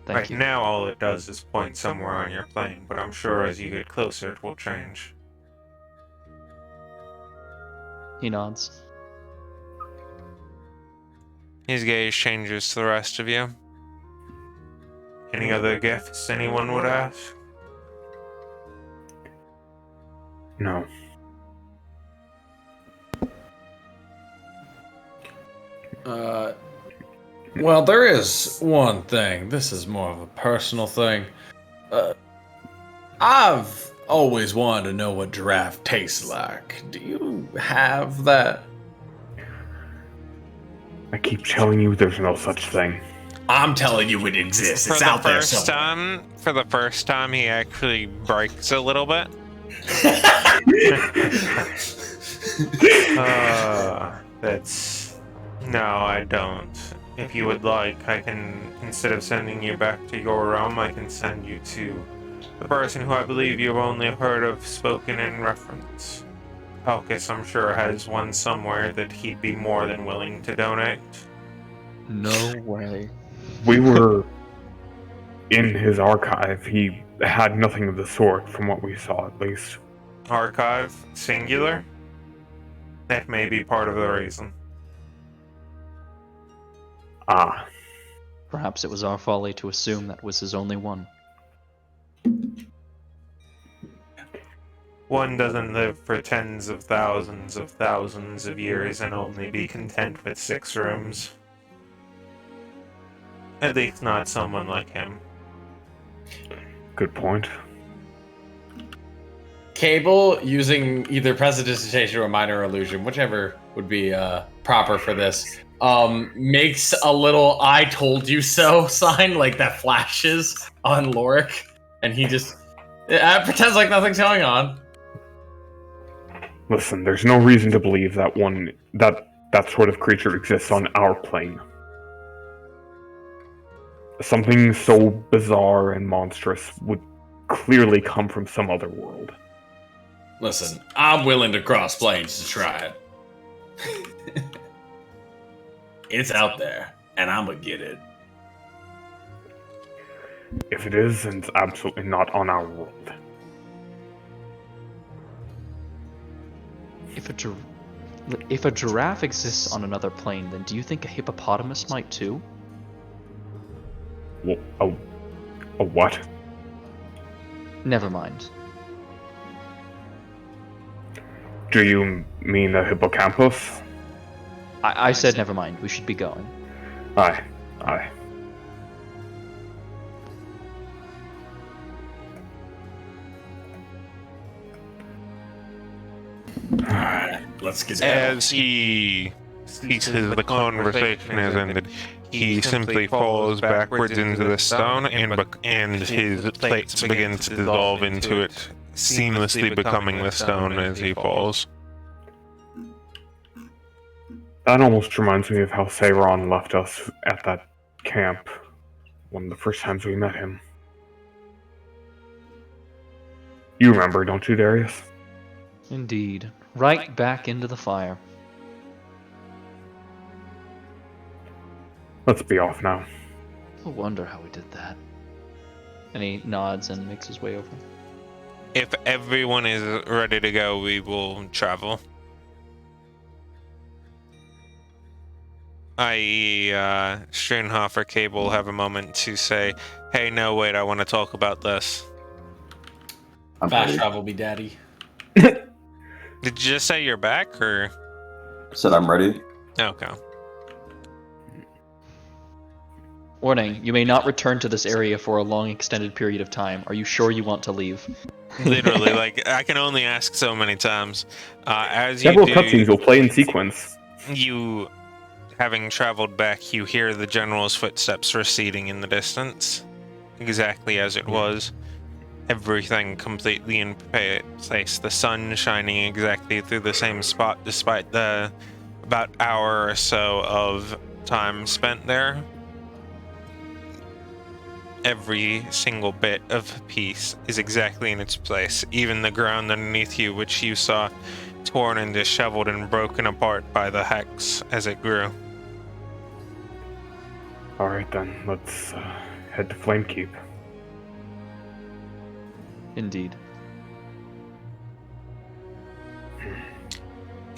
Thank you. Right now, all it does is point somewhere on your plane, but I'm sure as you get closer, it will change. He nods. His gaze changes to the rest of you. Any other gifts anyone would ask? No. Well, there is one thing. This is more of a personal thing. I've always wanted to know what giraffe tastes like. Do you have that? I keep telling you there's no such thing. I'm telling you it exists. It's out there somewhere. For the first time, he actually breaks a little bit. No, I don't. If you would like, I can, instead of sending you back to your realm, I can send you to the person who I believe you've only heard of spoken in reference. Palkus, I'm sure, has one somewhere that he'd be more than willing to donate. No way. We were in his archive. He had nothing of the sort, from what we saw, at least. Archive, singular? That may be part of the reason. Ah. Perhaps it was our folly to assume that was his only one. One doesn't live for tens of thousands of years and only be content with 6 rooms. At least not someone like him. Good point. Cable, using either prestidigitation or minor illusion, whichever would be proper for this, makes a little "I told you so" sign, like that flashes on Lorik, and he just pretends like nothing's going on. Listen, there's no reason to believe that that sort of creature exists on our plane. Something so bizarre and monstrous would clearly come from some other world. Listen, I'm willing to cross planes to try it. It's out there, and I'm gonna get it. If it is, then it's absolutely not on our world. If a giraffe exists on another plane, then do you think a hippopotamus might too? A what? Never mind. Do you mean the hippocampus? I said never mind. We should be going. Aye. Aye. Let's get down. As he ceases the conversation has ended, he simply falls backwards into the stone, and his plates begin to dissolve into it, seamlessly becoming the stone as he falls. That almost reminds me of how Seiron left us at that camp, one of the first times we met him. You remember, don't you, Darius? Indeed. Right back into the fire. Let's be off now. I wonder how we did that. And he nods and makes his way over. If everyone is ready to go, we will travel. I.e., Strinhofer Cable have a moment to say, hey, no, wait, I want to talk about this. I'm Fast ready. travel be daddy. Did you just say you're back, or? Said I'm ready. Okay. Warning, you may not return to this area for a long extended period of time. Are you sure you want to leave? Literally, like, I can only ask so many times. As you Several do, cutscenes will play in sequence. you, having traveled back, you hear the general's footsteps receding in the distance, exactly as it was. Everything completely in place. The sun shining exactly through the same spot, despite the about hour or so of time spent there. Every single bit of peace is exactly in its place. Even the ground underneath you, which you saw torn and disheveled and broken apart by the hex as it grew. Alright then, let's head to Flamekeep. Indeed.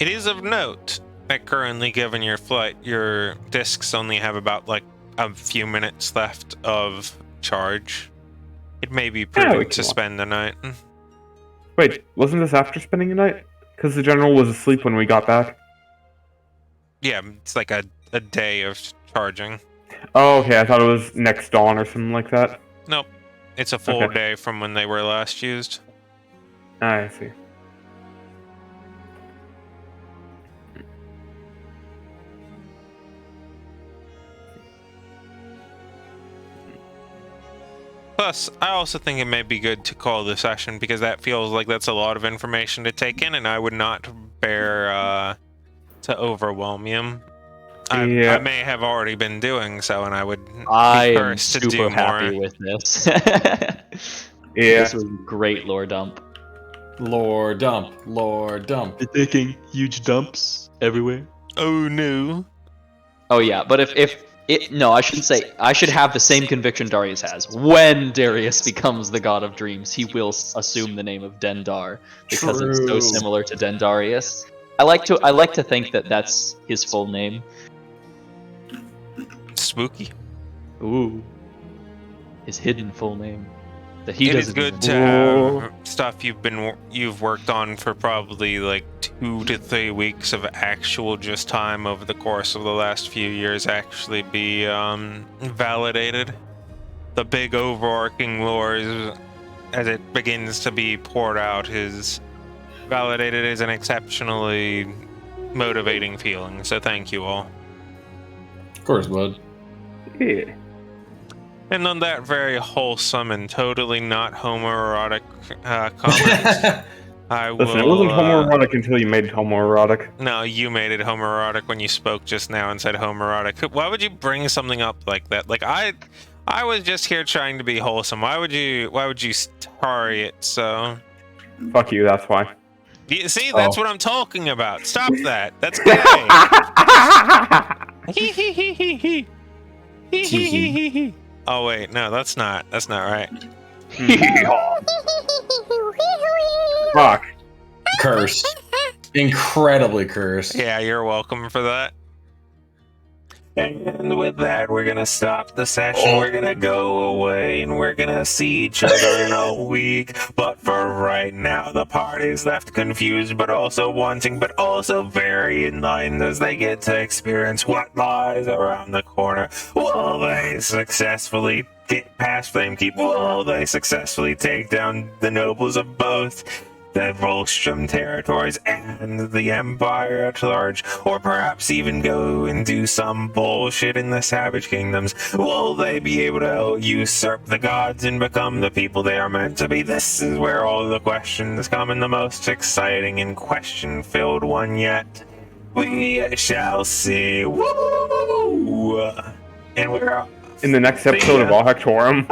It is of note that currently, given your flight, your discs only have about like a few minutes left of charge. It may be we prudent can to walk. spend the night. Wait, wasn't this after spending the night? Because the general was asleep when we got back. Yeah, it's like a day of charging. Oh, okay, I thought it was next dawn or something like that. Nope. It's a full Okay. day from when they were last used. I see. Plus, I also think it may be good to call the session because that feels like that's a lot of information to take in, and I would not bear to overwhelm you. I may have already been doing so, and I would I be am cursed to do super more. happy with this. Yeah. This was great lore dump. Lore dump. Lore dump. They're taking huge dumps everywhere. Oh no. Oh yeah, but if it no, I shouldn't say. I should have the same conviction Darius has. When Darius becomes the god of dreams, he will assume the name of Dendar because it's so True. similar to Dendarius. I like to think that that's his full name. Spooky. Ooh, his hidden full name that he It is doesn't. good even to know. have stuff you've worked on for probably like 2 to 3 weeks of actual just time over the course of the last few years actually be validated. The big overarching lore as it begins to be poured out is validated as an exceptionally motivating feeling. So thank you all. Of course, bud. Yeah. And on that very wholesome and totally not homoerotic comment, I will. Listen, it wasn't homoerotic until you made it homoerotic. No, you made it homoerotic when you spoke just now and said homoerotic. Why would you bring something up like that? Like I was just here trying to be wholesome. Why would you tarry it so? Fuck you, that's why. See, that's what I'm talking about. Stop that. That's gay. Oh wait, no, that's not right. Fuck. Cursed. Incredibly cursed. Yeah, you're welcome for that. And with that, we're gonna stop the session. We're gonna go away, and we're gonna see each other in a week. But for right now, the party's left confused, but also wanting, but also very enlightened as they get to experience what lies around the corner. Will they successfully get past Flamekeep? Will they successfully take down the nobles of both the Volstrom territories and the Empire at large, or perhaps even go and do some bullshit in the Savage Kingdoms? Will they be able to usurp the gods and become the people they are meant to be? This is where all the questions come, in the most exciting and question-filled one yet. We shall see. Woo! And we're In the next episode of All Hectorum,